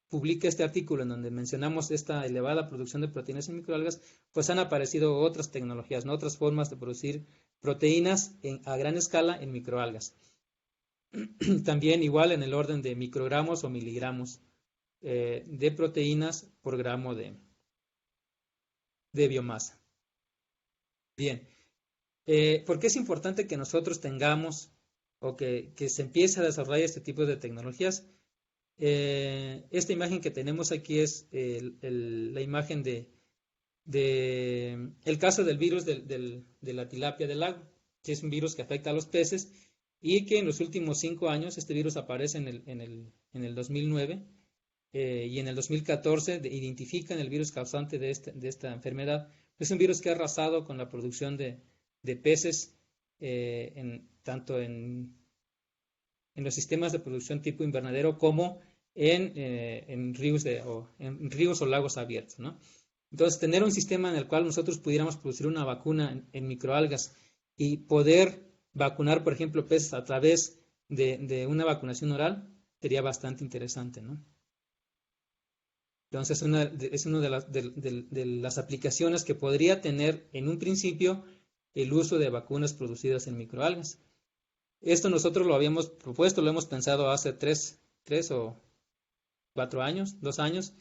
publica este artículo en donde mencionamos esta elevada producción de proteínas en microalgas, pues han aparecido otras tecnologías, ¿no? Otras formas de producir proteínas a gran escala en microalgas. También igual en el orden de microgramos o miligramos de proteínas por gramo de biomasa. Bien, ¿por qué es importante que nosotros tengamos o que se empiece a desarrollar este tipo de tecnologías? Esta imagen que tenemos aquí es la imagen el caso del virus de la tilapia del lago, que es un virus que afecta a los peces y que en los últimos 5 años, este virus aparece en el 2009 y en el 2014 identifican el virus causante de esta enfermedad. Es un virus que ha arrasado con la producción de peces tanto en los sistemas de producción tipo invernadero como en ríos o lagos abiertos, ¿no? Entonces, tener un sistema en el cual nosotros pudiéramos producir una vacuna en microalgas y poder vacunar, por ejemplo, peces a través de una vacunación oral sería bastante interesante, ¿no? Entonces, es una de las aplicaciones que podría tener en un principio el uso de vacunas producidas en microalgas. Esto nosotros lo habíamos propuesto, lo hemos pensado hace 3 o 4 años, 2 años,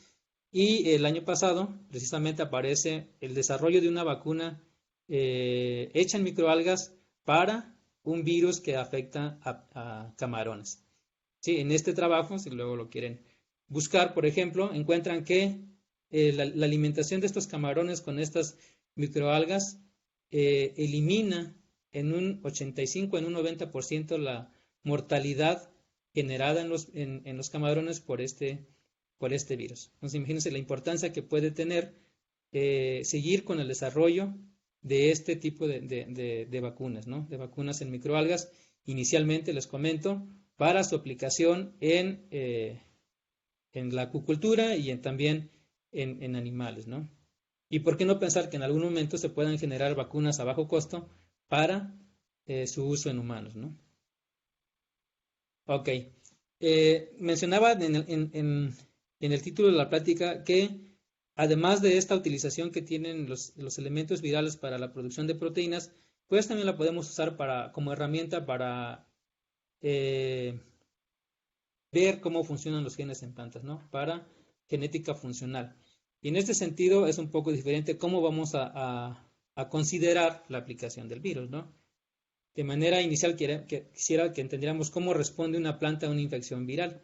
y el año pasado precisamente aparece el desarrollo de una vacuna hecha en microalgas para un virus que afecta a camarones. Sí, en este trabajo, si luego lo quieren buscar, por ejemplo, encuentran que la alimentación de estos camarones con estas microalgas elimina en un 85, en un 90% la mortalidad generada en los camarones por este virus. Entonces, imagínense la importancia que puede tener seguir con el desarrollo de este tipo de vacunas, ¿no? De vacunas en microalgas. Inicialmente, les comento, para su aplicación en la acuicultura y también en animales, ¿no? Y por qué no pensar que en algún momento se puedan generar vacunas a bajo costo para su uso en humanos, ¿no? Ok. Mencionaba en el título de la plática que además de esta utilización que tienen los elementos virales para la producción de proteínas, pues también la podemos usar como herramienta para ver cómo funcionan los genes en plantas, ¿no? Para genética funcional. Y en este sentido es un poco diferente cómo vamos a considerar la aplicación del virus, ¿no? De manera inicial quisiera que entendiéramos cómo responde una planta a una infección viral.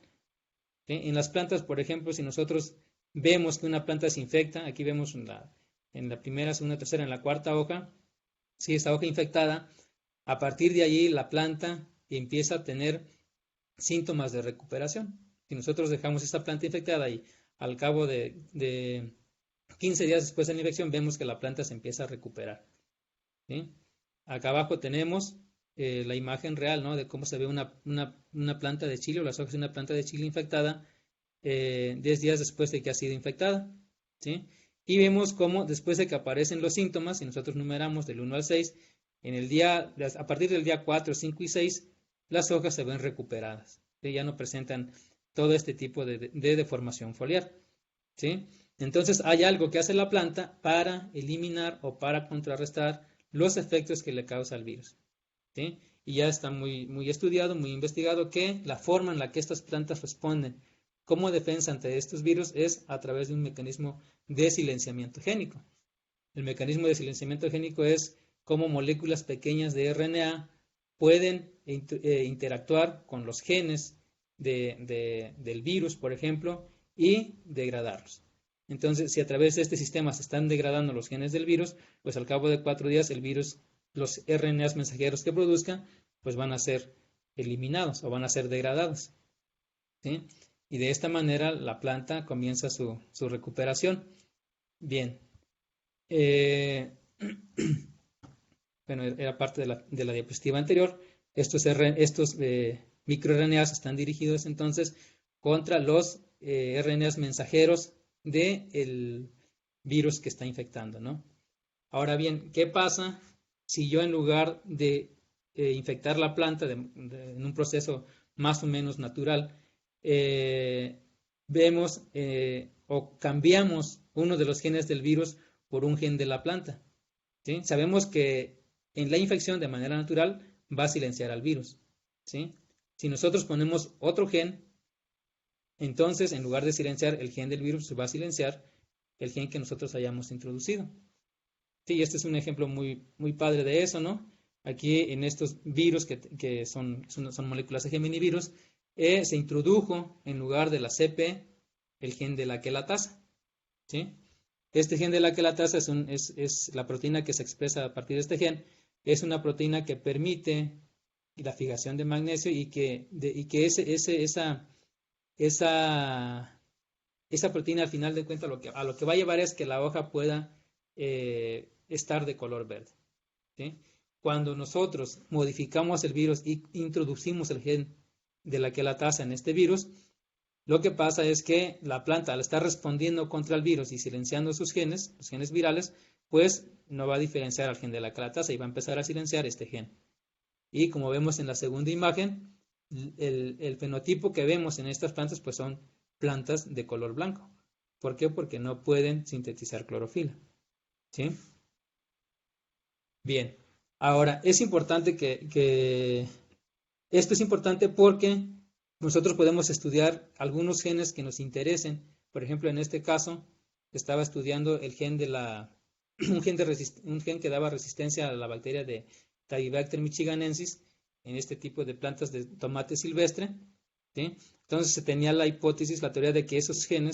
¿Sí? En las plantas, por ejemplo, si nosotros vemos que una planta se infecta, aquí vemos en la primera, segunda, tercera, en la cuarta hoja, si esta hoja infectada, a partir de allí la planta empieza a tener síntomas de recuperación. Si nosotros dejamos esta planta infectada y al cabo de 15 días después de la infección vemos que la planta se empieza a recuperar. ¿Sí? Acá abajo tenemos la imagen real, ¿no? De cómo se ve una planta de chile o las hojas de una planta de chile infectada 10 días después de que ha sido infectada. ¿Sí? Y vemos cómo después de que aparecen los síntomas, y nosotros numeramos del 1 al 6, a partir del día 4, 5 y 6, las hojas se ven recuperadas. ¿Sí? Ya no presentan todo este tipo de deformación foliar. ¿Sí? Entonces hay algo que hace la planta para eliminar o para contrarrestar los efectos que le causa el virus. ¿Sí? Y ya está muy estudiado, muy investigado, que la forma en la que estas plantas responden como defensa ante estos virus es a través de un mecanismo de silenciamiento génico. El mecanismo de silenciamiento génico es cómo moléculas pequeñas de RNA pueden interactuar con los genes del virus, por ejemplo, y degradarlos. Entonces, si a través de este sistema se están degradando los genes del virus, pues al cabo de 4 días el virus, los RNAs mensajeros que produzca, pues van a ser eliminados o van a ser degradados. ¿Sí? Y de esta manera la planta comienza su recuperación. Bien. Bueno, era parte de la diapositiva anterior. Estos microRNAs están dirigidos entonces contra los RNAs mensajeros del virus que está infectando, ¿no? Ahora bien, ¿qué pasa si yo en lugar de infectar la planta en un proceso más o menos natural, vemos o cambiamos uno de los genes del virus por un gen de la planta? ¿Sí? Sabemos que en la infección de manera natural va a silenciar al virus. ¿Sí? Si nosotros ponemos otro gen, entonces en lugar de silenciar el gen del virus, se va a silenciar el gen que nosotros hayamos introducido. Sí, este es un ejemplo muy padre de eso, ¿no? Aquí en estos virus que son moléculas de geminivirus, se introdujo en lugar de la CP el gen de la quelatasa. ¿Sí? Este gen de la quelatasa es la proteína que se expresa a partir de este gen. Es una proteína que permite la fijación de magnesio y que esa proteína al final de cuentas a lo que va a llevar es que la hoja pueda estar de color verde. ¿Sí? Cuando nosotros modificamos el virus y introducimos el gen de la quelatasa en este virus, lo que pasa es que la planta, al estar respondiendo contra el virus y silenciando sus genes, los genes virales, pues no va a diferenciar al gen de la quelatasa y va a empezar a silenciar este gen. Y como vemos en la segunda imagen, el fenotipo que vemos en estas plantas pues son plantas de color blanco. ¿Por qué? Porque no pueden sintetizar clorofila. ¿Sí? Bien. Ahora, es importante esto es importante porque nosotros podemos estudiar algunos genes que nos interesen. Por ejemplo, en este caso, estaba estudiando el gen un gen que daba resistencia a la bacteria de Tadibacter michiganensis en este tipo de plantas de tomate silvestre. ¿Sí? Entonces se tenía la hipótesis, la teoría de que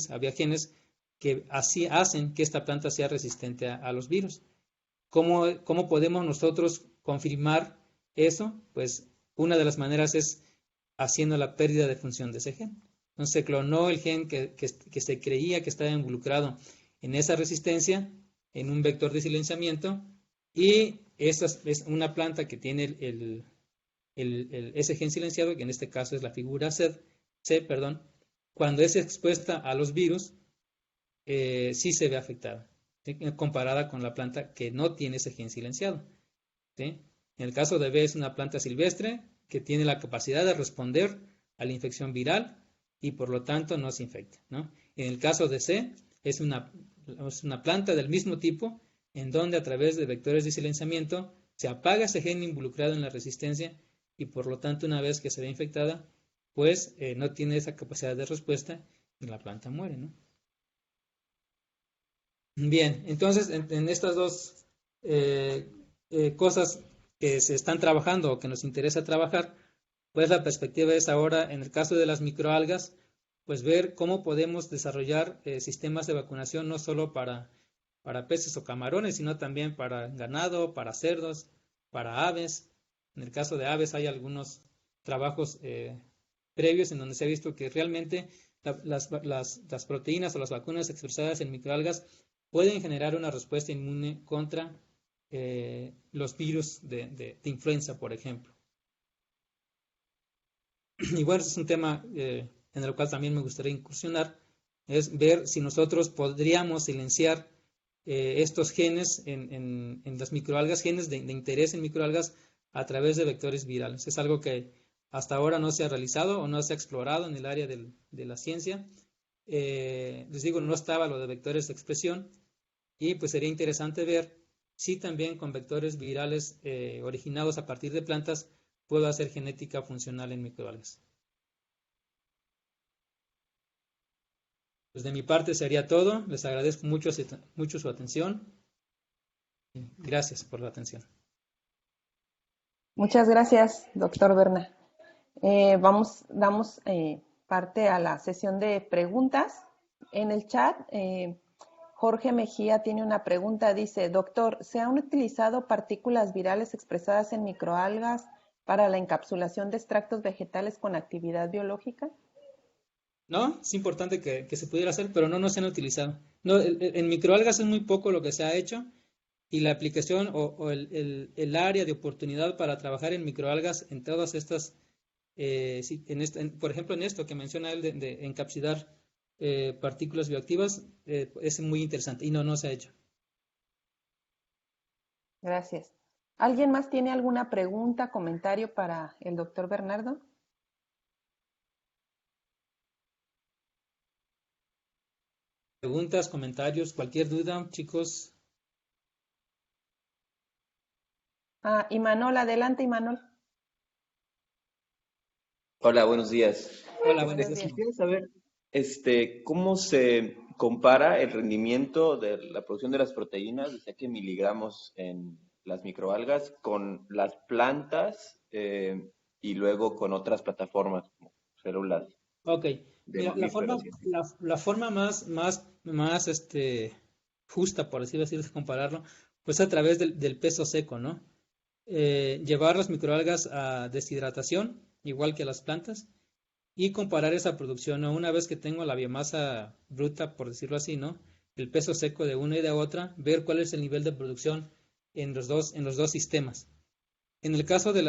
había genes que así hacen que esta planta sea resistente a los virus. ¿Cómo podemos nosotros confirmar eso? Pues una de las maneras es haciendo la pérdida de función de ese gen. Entonces se clonó el gen que se creía que estaba involucrado en esa resistencia, en un vector de silenciamiento, y esa es una planta que tiene ese gen silenciado, que en este caso es la figura C, cuando es expuesta a los virus, sí se ve afectada, ¿sí? Comparada con la planta que no tiene ese gen silenciado. ¿Sí? En el caso de B es una planta silvestre que tiene la capacidad de responder a la infección viral y por lo tanto no se infecta, ¿no? En el caso de C es una planta del mismo tipo en donde a través de vectores de silenciamiento se apaga ese gen involucrado en la resistencia y por lo tanto una vez que se ve infectada pues no tiene esa capacidad de respuesta y la planta muere, ¿no? Bien, entonces en estas dos cosas que se están trabajando o que nos interesa trabajar, pues la perspectiva es ahora, en el caso de las microalgas, pues ver cómo podemos desarrollar sistemas de vacunación no solo para peces o camarones, sino también para ganado, para cerdos, para aves. En el caso de aves hay algunos trabajos previos en donde se ha visto que realmente las proteínas o las vacunas expresadas en microalgas pueden generar una respuesta inmune contra los virus de influenza, por ejemplo. Y bueno, es un tema en el cual también me gustaría incursionar, es ver si nosotros podríamos silenciar estos genes en las microalgas, genes de interés en microalgas a través de vectores virales. Es algo que hasta ahora no se ha realizado o no se ha explorado en el área de la ciencia. Les digo, no estaba lo de vectores de expresión y pues sería interesante ver si también con vectores virales originados a partir de plantas puedo hacer genética funcional en microalgas. Pues de mi parte sería todo. Les agradezco mucho su atención. Gracias por la atención. Muchas gracias, doctor Berna. Damos parte a la sesión de preguntas. En el chat, Jorge Mejía tiene una pregunta. Dice, doctor, ¿se han utilizado partículas virales expresadas en microalgas para la encapsulación de extractos vegetales con actividad biológica? No, es importante que se pudiera hacer, pero no se han utilizado. No, en microalgas es muy poco lo que se ha hecho y la aplicación o el área de oportunidad para trabajar en microalgas en todas estas, por ejemplo, en esto que menciona él de encapsular partículas bioactivas, es muy interesante y no se ha hecho. Gracias. ¿Alguien más tiene alguna pregunta, comentario para el doctor Bernardo? Preguntas, comentarios, cualquier duda, chicos. Imanol, adelante, Imanol. Hola, buenos días. Hola, buenos Buenos días. días. Quisiera saber, ¿cómo se compara el rendimiento de la producción de las proteínas, de qué miligramos en las microalgas, con las plantas y luego con otras plataformas como células Ok, de mira, mamíferos y así? la forma más justa, por así decirlo, de compararlo, pues a través del peso seco, ¿no? Llevar las microalgas a deshidratación, igual que las plantas, y comparar esa producción, ¿no? Una vez que tengo la biomasa bruta, por decirlo así, ¿no? El peso seco de una y de otra, ver cuál es el nivel de producción en los dos sistemas. En el caso de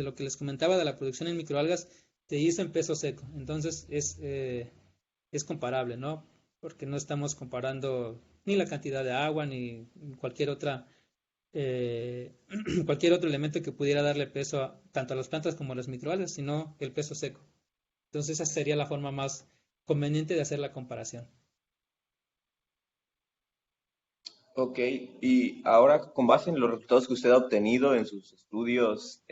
lo que les comentaba de la producción en microalgas, se hizo en peso seco. Entonces es comparable, ¿no? Porque no estamos comparando ni la cantidad de agua ni cualquier eh, cualquier otro elemento que pudiera darle peso tanto a las plantas como a las microalgas, sino el peso seco. Entonces esa sería la forma más conveniente de hacer la comparación. Ok, y ahora con base en los resultados que usted ha obtenido en sus estudios,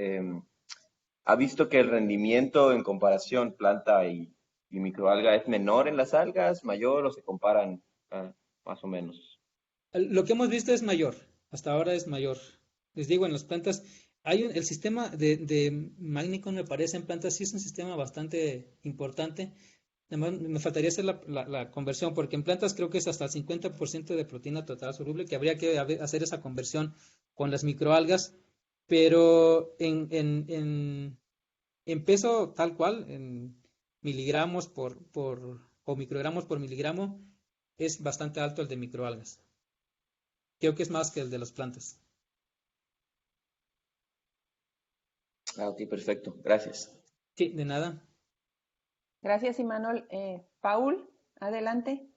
¿ha visto que el rendimiento en comparación planta y microalga es menor en las algas, mayor o se comparan más o menos? Lo que hemos visto es mayor, hasta ahora es mayor. Les digo, en las plantas, el sistema de Magnicon, me parece, en plantas sí es un sistema bastante importante. Además, me faltaría hacer la conversión, porque en plantas creo que es hasta el 50% de proteína total soluble, que habría que hacer esa conversión con las microalgas, pero en peso tal cual, en miligramos o microgramos por miligramo, es bastante alto el de microalgas. Creo que es más que el de las plantas. Ah, ok, perfecto. Gracias. Sí, de nada. Gracias, Imanol. Paul, adelante.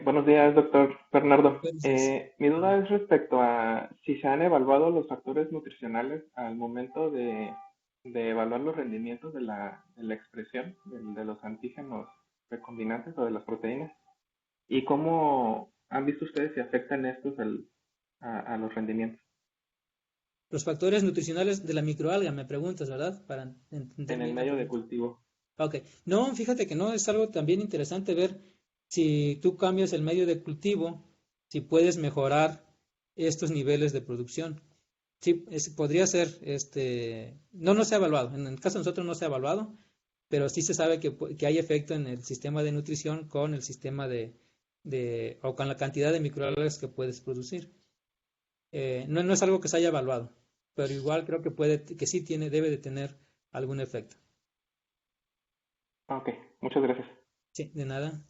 Buenos días, doctor Bernardo. Buenos días. Mi duda es respecto a si se han evaluado los factores nutricionales al momento de evaluar los rendimientos de la expresión de los antígenos recombinantes o de las proteínas y cómo han visto ustedes si afectan estos a los rendimientos Los factores nutricionales de la microalga, me preguntas, ¿verdad? Para entender en el bien la medio de pregunta. cultivo. Ok. No, fíjate que no, es algo también interesante ver si tú cambias el medio de cultivo, si puedes mejorar estos niveles de producción. Sí, podría ser, no se ha evaluado. En el caso de nosotros no se ha evaluado, pero sí se sabe que hay efecto en el sistema de nutrición con el sistema o con la cantidad de microalgas que puedes producir. No es algo que se haya evaluado, pero igual creo que sí debe de tener algún efecto. Ah, ok, muchas gracias. Sí, de nada.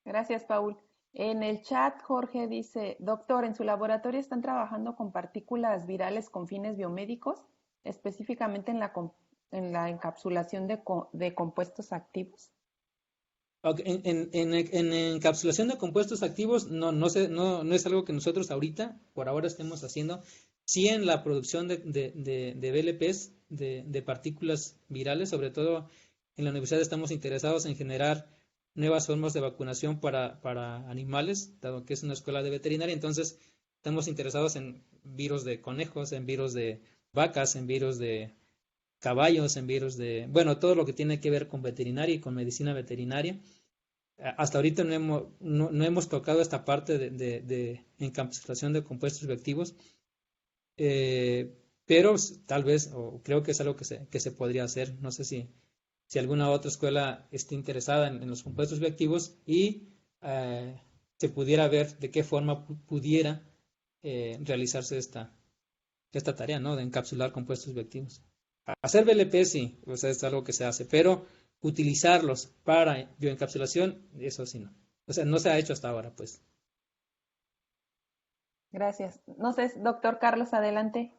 Gracias, Paul. En el chat, Jorge dice, doctor, ¿en su laboratorio están trabajando con partículas virales con fines biomédicos, específicamente en la encapsulación de compuestos activos? Ok, en encapsulación de compuestos activos no es algo que nosotros ahorita, por ahora estemos haciendo. Sí en la producción de VLPs, de partículas virales, sobre todo en la universidad estamos interesados en generar nuevas formas de vacunación para animales, dado que es una escuela de veterinaria, entonces estamos interesados en virus de conejos, en virus de vacas, en virus de caballos, en virus bueno, todo lo que tiene que ver con veterinaria y con medicina veterinaria. Hasta ahorita no hemos tocado esta parte de encapsulación de compuestos bioactivos, pero tal vez, o creo que es algo que se podría hacer. No sé si alguna otra escuela esté interesada en los compuestos bioactivos y se pudiera ver de qué forma pudiera realizarse esta tarea, ¿no? De encapsular compuestos bioactivos. Hacer BLP sí, o sea, es algo que se hace, pero utilizarlos para bioencapsulación, eso sí no. O sea, no se ha hecho hasta ahora, pues. Gracias. No sé, doctor Carlos, adelante.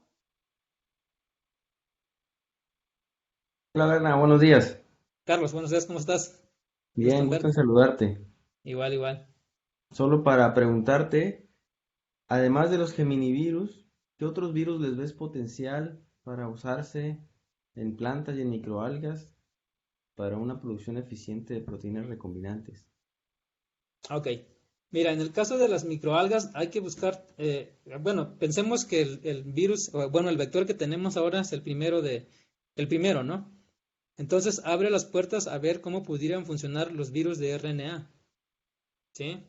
Hola, Ana, buenos días. Carlos, buenos días, ¿cómo estás? Gusto Bien, en gusto en verte. saludarte. Igual, igual. Solo para preguntarte, además de los geminivirus, ¿qué otros virus les ves potencial para usarse en plantas y en microalgas para una producción eficiente de proteínas recombinantes? Ok. Mira, en el caso de las microalgas hay que buscar, bueno, pensemos que el virus, bueno, el vector que tenemos ahora es el primero, ¿no? Entonces abre las puertas a ver cómo pudieran funcionar los virus de RNA, ¿sí?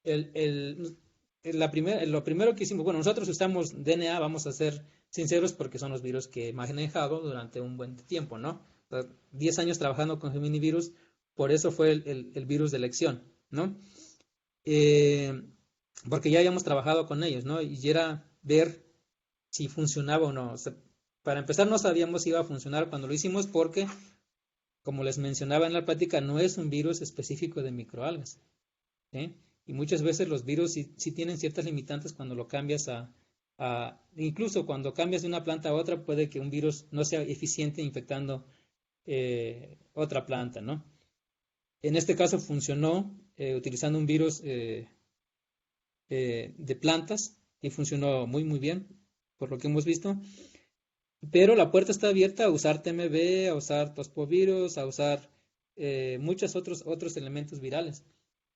El, el, lo primero que hicimos, bueno, nosotros usamos DNA, vamos a ser sinceros, porque son los virus que he manejado durante un buen tiempo, ¿no? O sea, 10 años trabajando con Gemini virus, por eso fue el virus de elección, ¿no? Eh, Porque ya habíamos trabajado con ellos, ¿no? Y era ver si funcionaba o no. O sea, para empezar, no sabíamos si iba a funcionar cuando lo hicimos porque, como les mencionaba en la plática, no es un virus específico de microalgas, ¿sí? Y muchas veces los virus sí tienen ciertas limitantes cuando lo cambias incluso cuando cambias de una planta a otra, puede que un virus no sea eficiente infectando otra planta, ¿no? En este caso funcionó utilizando un virus de plantas y funcionó muy, muy bien, por lo que hemos visto. Pero la puerta está abierta a usar TMB, a usar tospovirus, a usar muchos otros elementos virales.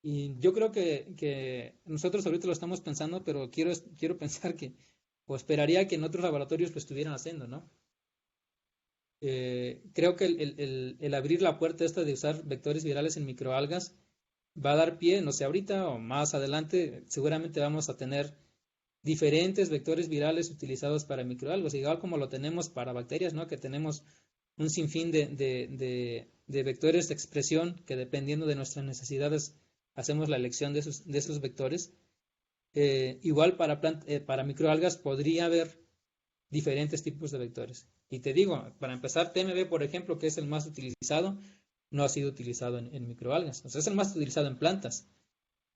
Y yo creo que nosotros ahorita lo estamos pensando, pero quiero pensar o esperaría que en otros laboratorios lo estuvieran haciendo, ¿no? Creo que el abrir la puerta esta de usar vectores virales en microalgas va a dar pie, no sé, ahorita o más adelante, seguramente vamos a tener diferentes vectores virales utilizados para microalgas, igual como lo tenemos para bacterias, ¿no? Que tenemos un sinfín de vectores de expresión que dependiendo de nuestras necesidades hacemos la elección de esos vectores. Igual para microalgas podría haber diferentes tipos de vectores. Y te digo, para empezar, TMB, por ejemplo, que es el más utilizado, no ha sido utilizado en microalgas. O sea, es el más utilizado en plantas,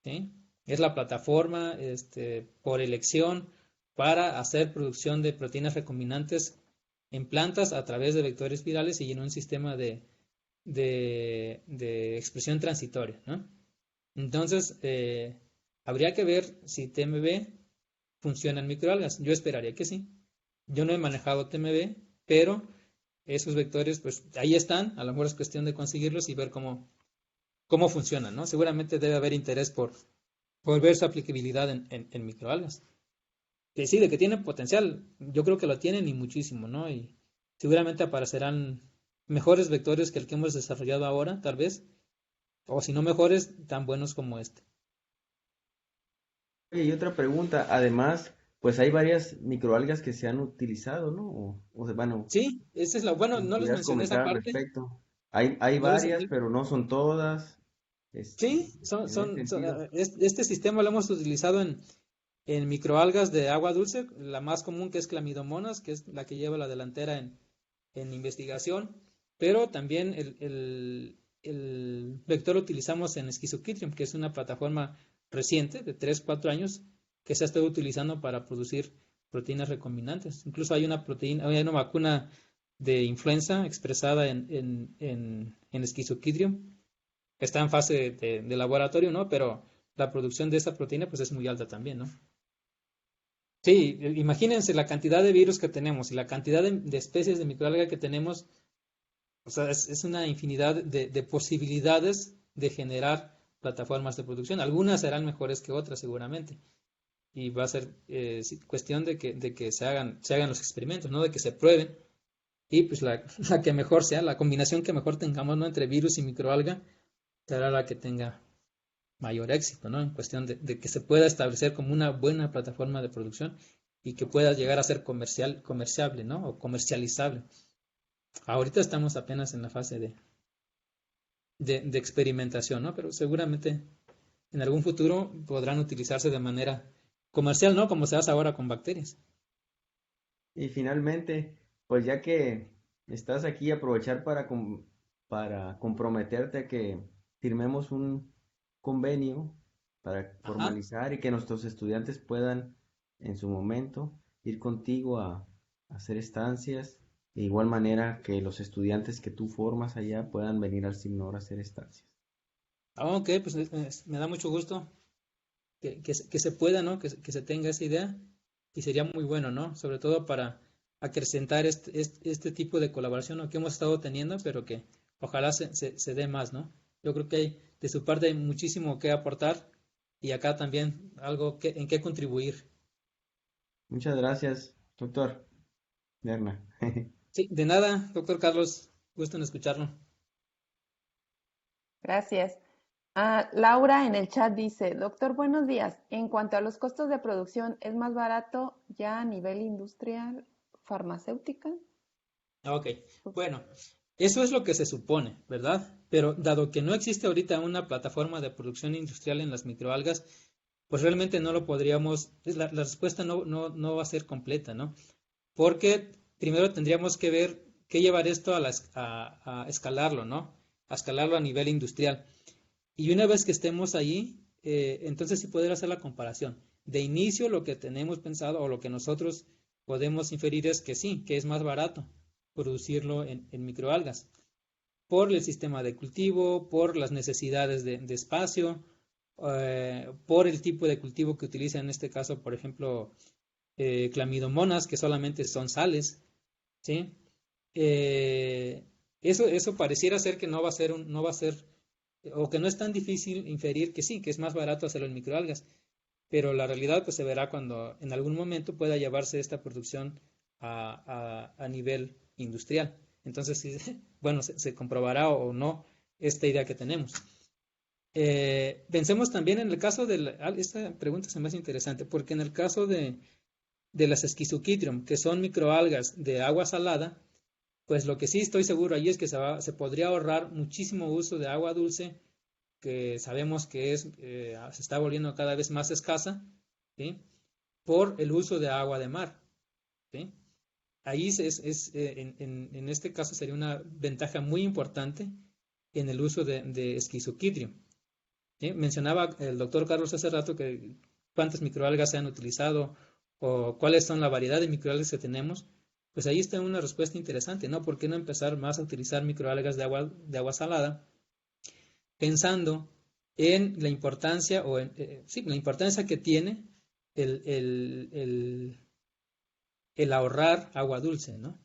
¿sí? Es la plataforma por elección para hacer producción de proteínas recombinantes en plantas a través de vectores virales y en un sistema de expresión transitoria, ¿no? Entonces, habría que ver si TMB funciona en microalgas. Yo esperaría que sí. Yo no he manejado TMB, pero esos vectores, pues ahí están. A lo mejor es cuestión de conseguirlos y ver cómo funcionan, ¿no? Seguramente debe haber interés por ver su aplicabilidad en microalgas. Que sí, de que tienen potencial, yo creo que lo tienen y muchísimo, ¿no? Y seguramente aparecerán mejores vectores que el que hemos desarrollado ahora, tal vez, o si no mejores, tan buenos como este. Oye, y otra pregunta, además, pues hay varias microalgas que se han utilizado, ¿no? Bueno, Sí, esa es bueno, ¿me no les pudieras mencioné esa comentar al parte, respecto? Hay no les varias, pero no son todas. sí, En ese sentido. este sistema lo hemos utilizado en microalgas de agua dulce, la más común que es Clamidomonas, que es la que lleva la delantera en investigación, pero también el vector lo utilizamos en Schizochitrium, que es una plataforma reciente de 3-4 años que se ha estado utilizando para producir proteínas recombinantes. Incluso hay hay una vacuna de influenza expresada en Schizochitrium está en fase de laboratorio, ¿no? Pero la producción de esa proteína pues es muy alta también, ¿no? Sí, imagínense la cantidad de virus que tenemos y la cantidad de especies de microalga que tenemos, o sea, es una infinidad de posibilidades de generar plataformas de producción. Algunas serán mejores que otras seguramente y va a ser sí, cuestión de que se hagan los experimentos, ¿no? De que se prueben y pues la que mejor sea, la combinación que mejor tengamos, ¿no? Entre virus y microalga será la que tenga mayor éxito, ¿no? En cuestión de que se pueda establecer como una buena plataforma de producción y que pueda llegar a ser comerciable, ¿no? O comercializable. Ahorita estamos apenas en la fase de experimentación, ¿no? Pero seguramente en algún futuro podrán utilizarse de manera comercial, ¿no? Como se hace ahora con bacterias. Y finalmente, pues ya que estás aquí, aprovechar para comprometerte a que firmemos un convenio para Ajá. formalizar y que nuestros estudiantes puedan en su momento ir contigo a hacer estancias, de igual manera que los estudiantes que tú formas allá puedan venir al Simnor a hacer estancias. Ah, ok, pues me da mucho gusto que se pueda, ¿no? Que se tenga esa idea y sería muy bueno, ¿no? Sobre todo para acrecentar este tipo de colaboración, ¿no? Que hemos estado teniendo, pero que ojalá se dé más, ¿no? Yo creo que de su parte hay muchísimo que aportar y acá también algo en qué contribuir. Muchas gracias, doctor Berna. Sí, de nada, doctor Carlos, gusto en escucharlo. Gracias. Laura en el chat dice, doctor, buenos días. En cuanto a los costos de producción, ¿es más barato ya a nivel industrial farmacéutica? Ok, bueno, eso es lo que se supone, ¿verdad? Pero dado que no existe ahorita una plataforma de producción industrial en las microalgas, pues realmente no lo podríamos, la respuesta no va a ser completa, ¿no? Porque primero tendríamos que ver qué llevar esto a escalarlo, ¿no? A escalarlo a nivel industrial. Y una vez que estemos allí, entonces sí poder hacer la comparación. De inicio, lo que tenemos pensado o lo que nosotros podemos inferir es que sí, que es más barato producirlo en microalgas por el sistema de cultivo, por las necesidades de espacio, por el tipo de cultivo que utiliza en este caso, por ejemplo, clamidomonas, que solamente son sales, ¿sí? Eh, eso pareciera ser que no va a ser, o que no es tan difícil inferir que sí, que es más barato hacerlo en microalgas, pero la realidad pues se verá cuando en algún momento pueda llevarse esta producción a nivel industrial. Entonces, sí, bueno, se comprobará o no esta idea que tenemos. Pensemos también en el caso esta pregunta se me hace interesante, porque en el caso de las Schizochitrium, que son microalgas de agua salada, pues lo que sí estoy seguro ahí es que se podría ahorrar muchísimo uso de agua dulce, que sabemos que se está volviendo cada vez más escasa, ¿sí? Por el uso de agua de mar, ¿sí? Ahí en este caso sería una ventaja muy importante en el uso de Schizochitrium, ¿sí? Mencionaba el doctor Carlos hace rato que cuántas microalgas se han utilizado o cuáles son la variedad de microalgas que tenemos. Pues ahí está una respuesta interesante, ¿no? ¿Por qué no empezar más a utilizar microalgas de agua salada, pensando en la importancia sí, la importancia que tiene el, el, el, el ahorrar agua dulce, ¿no?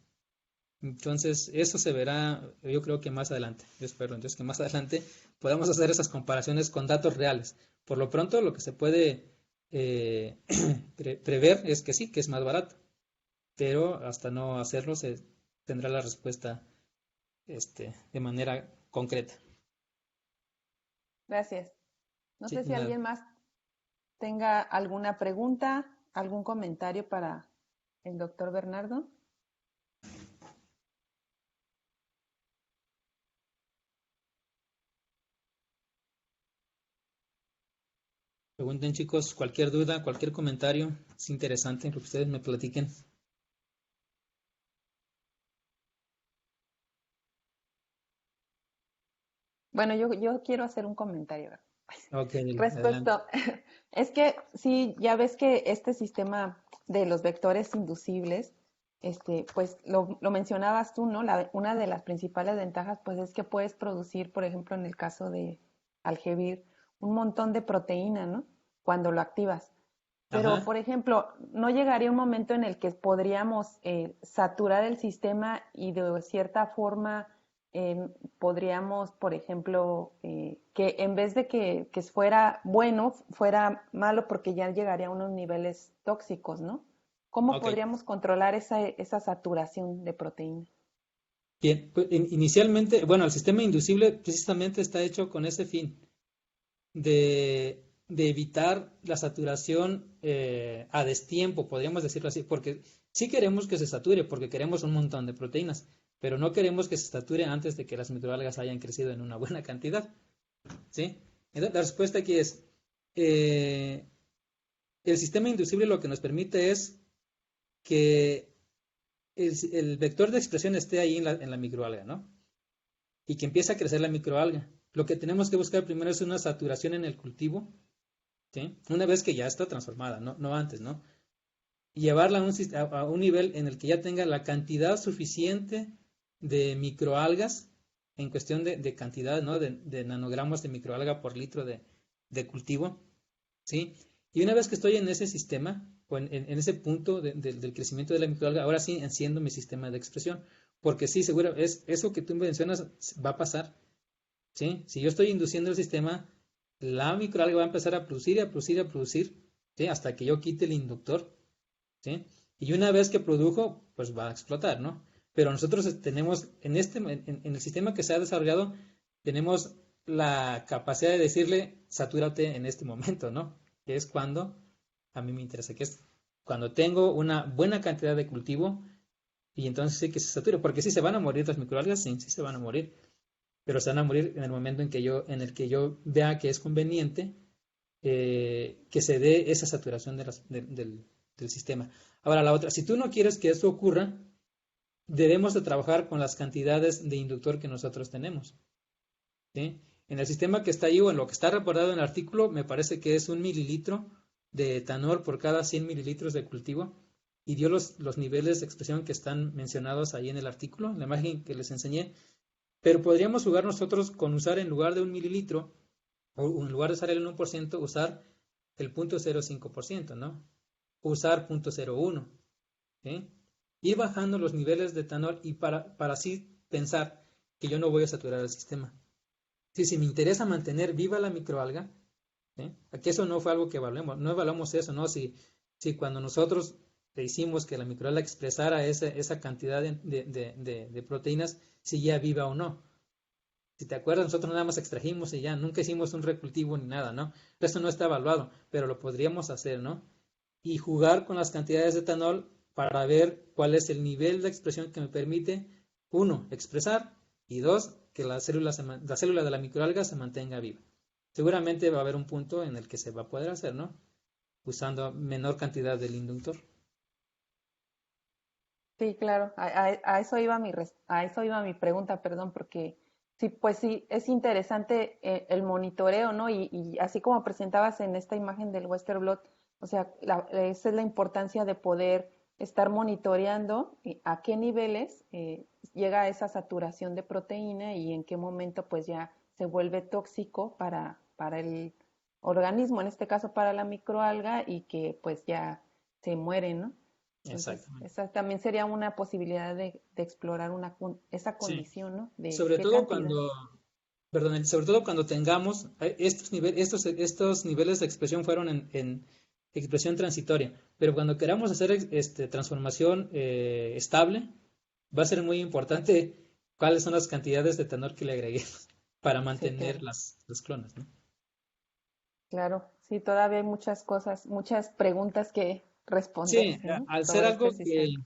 Entonces, eso se verá, yo creo que más adelante. Yo espero entonces que más adelante podamos hacer esas comparaciones con datos reales. Por lo pronto, lo que se puede prever es que sí, que es más barato, pero hasta no hacerlo se tendrá la respuesta de manera concreta. Gracias. No Sí, sé si nada. alguien más tenga alguna pregunta, algún comentario para el doctor Bernardo. Pregunten, chicos, cualquier duda, cualquier comentario, es interesante lo que ustedes me platiquen. Bueno, yo quiero hacer un comentario Ok, adelante. respecto. Es que sí, ya ves que este sistema de los vectores inducibles pues lo mencionabas tú, ¿no? Una de las principales ventajas, pues es que puedes producir, por ejemplo, en el caso de Algevir, un montón de proteína, ¿no? Cuando lo activas. Pero, Ajá. por ejemplo, ¿no llegaría un momento en el que podríamos saturar el sistema y de cierta forma podríamos, por ejemplo, que en vez de que fuera bueno, fuera malo porque ya llegaría a unos niveles tóxicos, ¿no? ¿Cómo Ok. podríamos controlar esa saturación de proteína? Bien, pues, inicialmente, bueno, el sistema inducible precisamente está hecho con ese fin, de evitar la saturación a destiempo, podríamos decirlo así, porque sí queremos que se sature, porque queremos un montón de proteínas, pero no queremos que se sature antes de que las microalgas hayan crecido en una buena cantidad, ¿sí? Entonces, la respuesta aquí es, eh, el sistema inducible lo que nos permite es que el vector de expresión esté ahí en la microalga, ¿no? Y que empiece a crecer la microalga. Lo que tenemos que buscar primero es una saturación en el cultivo, ¿sí? Una vez que ya está transformada, no antes, ¿no? Y llevarla a un nivel en el que ya tenga la cantidad suficiente de microalgas en cuestión de cantidad, ¿no? De nanogramos de microalga por litro de cultivo, ¿sí? Y una vez que estoy en ese sistema, o en ese punto del crecimiento de la microalga, ahora sí enciendo mi sistema de expresión, porque sí, seguro, eso que tú mencionas va a pasar, ¿sí? Si yo estoy induciendo el sistema, la microalga va a empezar a producir y a producir y a producir, ¿sí? Hasta que yo quite el inductor, ¿sí? Y una vez que produjo, pues va a explotar, ¿no? Pero nosotros tenemos, en el sistema que se ha desarrollado, tenemos la capacidad de decirle, satúrate en este momento, ¿no? Que es cuando a mí me interesa, que es cuando tengo una buena cantidad de cultivo y entonces sí que se sature, porque sí se van a morir las microalgas, sí, sí se van a morir, pero se van a morir en el momento en el que yo vea que es conveniente que se dé esa saturación del sistema. Ahora, la otra, si tú no quieres que eso ocurra, debemos de trabajar con las cantidades de inductor que nosotros tenemos, ¿sí? En el sistema que está ahí o en lo que está reportado en el artículo, me parece que es 1 mililitro de etanol por cada 100 mililitros de cultivo y dio los niveles de expresión que están mencionados ahí en el artículo, en la imagen que les enseñé, pero podríamos jugar nosotros con usar en lugar de 1 mililitro o en lugar de usar el 1%, usar el 0.05%, ¿no? Usar 0.01, ¿sí? Ir bajando los niveles de etanol y para así pensar que yo no voy a saturar el sistema. Si me interesa mantener viva la microalga, ¿sí? Aquí eso no fue algo que evaluemos, no evaluamos eso, ¿no? Si cuando nosotros le hicimos que la microalga expresara esa cantidad de proteínas, si ya viva o no. Si te acuerdas, nosotros nada más extrajimos y ya, nunca hicimos un recultivo ni nada, ¿no? Eso no está evaluado, pero lo podríamos hacer, ¿no? Y jugar con las cantidades de etanol para ver cuál es el nivel de expresión que me permite, uno, expresar, y dos, que la célula de la microalga se mantenga viva. Seguramente va a haber un punto en el que se va a poder hacer, ¿no? Usando menor cantidad del inductor. Sí, claro, a eso iba a eso iba mi pregunta, perdón, porque sí, pues sí, es interesante el monitoreo, ¿no? Y así como presentabas en esta imagen del Western Blot, o sea, esa es la importancia de poder estar monitoreando a qué niveles llega esa saturación de proteína y en qué momento pues ya se vuelve tóxico para el organismo, en este caso para la microalga, y que pues ya se muere, ¿no? Entonces, Exactamente. esa también sería una posibilidad de explorar esa Sí. condición, ¿no? De Sobre qué todo cantidad. cuando, perdón, sobre todo cuando tengamos estos niveles de expresión fueron en expresión transitoria, pero cuando queramos hacer transformación estable, va a ser muy importante cuáles son las cantidades de etanol que le agreguemos para Sí, mantener claro, las clonas, ¿no? claro. Sí, todavía hay muchas cosas, muchas preguntas que Sí, responderse, ¿no? al ser Sobre este algo sistema.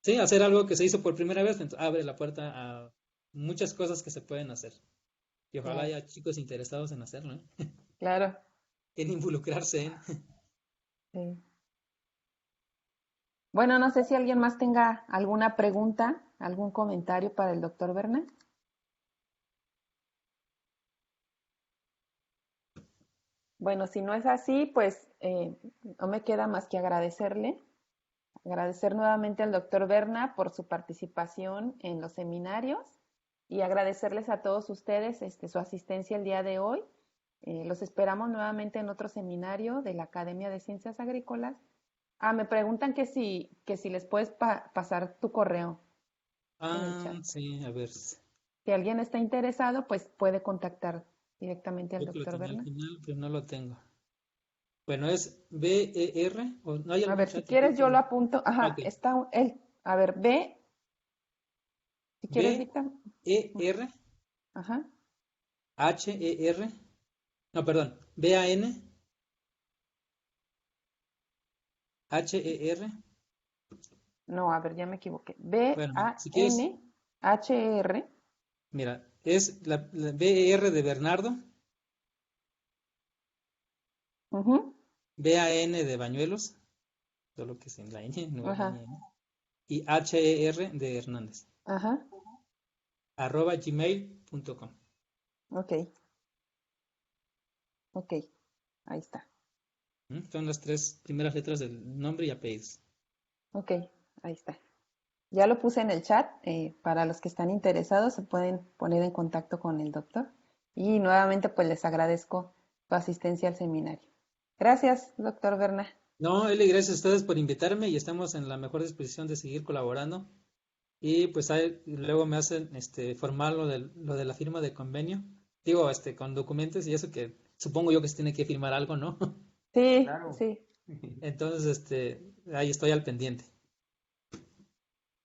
sí, hacer algo que se hizo por primera vez, abre la puerta a muchas cosas que se pueden hacer. Y ojalá Claro, haya chicos interesados en hacerlo, ¿eh? claro. En involucrarse en. Sí. Bueno, no sé si alguien más tenga alguna pregunta, algún comentario para el doctor Berna. Bueno, si no es así, pues no me queda más que agradecerle agradecer nuevamente al doctor Berna por su participación en los seminarios y agradecerles a todos ustedes su asistencia el día de hoy. Los esperamos nuevamente en otro seminario de la Academia de Ciencias Agrícolas. Me preguntan que si les puedes pasar tu correo en el chat. Sí, a ver. Si alguien está interesado, pues puede contactar directamente al Creo que lo doctor tenía al Berna. final, pero no lo tengo. Bueno, es BER, o no hay A algún ver, si chat quieres aquí yo lo apunto. Ajá, Ok. está él. A ver, si quieres dictar. BER, Ajá. HER, no, perdón, BAN, HER. No, a ver, ya me equivoqué. Bueno, si quieres, BANHER. mira, es la BER de Bernardo, Ujú, BAN de Bañuelos, solo que sin la ñ, no la ajá, ñ, y HER de Hernández, ajá. @gmail.com. Ok, ok. Ahí está. Son las 3 primeras letras del nombre y apellidos. Ok, ahí está. Ya lo puse en el chat. Para los que están interesados, se pueden poner en contacto con el doctor. Y nuevamente, pues les agradezco su asistencia al seminario. Gracias, doctor Berna. No, Eli, gracias a ustedes por invitarme y estamos en la mejor disposición de seguir colaborando. Y pues ahí luego me hacen formal lo de la firma de convenio. Digo, con documentos y eso que supongo yo que se tiene que firmar algo, ¿no? Sí, Claro. sí, Entonces, ahí estoy al pendiente.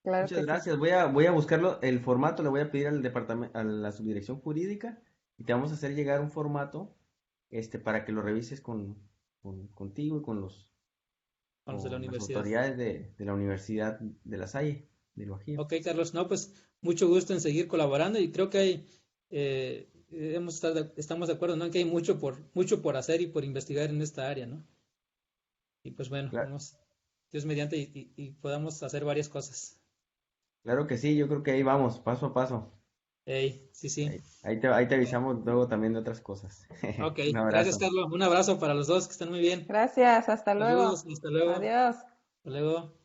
claro Muchas que sí. gracias. Voy a buscarlo, el formato, le voy a pedir al departamento, a la subdirección jurídica y te vamos a hacer llegar un formato, para que lo revises contigo y Con los de la con las universidad. autoridades de la Universidad de La Salle, del Bajío. Ok, Carlos, no, pues mucho gusto en seguir colaborando y creo que estamos de acuerdo, ¿no? En que hay mucho por hacer y por investigar en esta área, ¿no? Y pues bueno, Claro, vamos, Dios mediante y podamos hacer varias cosas. claro que sí, yo creo que ahí vamos, paso a paso. Ey, sí, sí. Ahí te avisamos luego también de otras cosas. Ok, Un gracias, abrazo. Carlos. Un abrazo para los dos, que estén muy bien. Gracias, hasta luego. Saludos, hasta luego. Adiós. Hasta luego.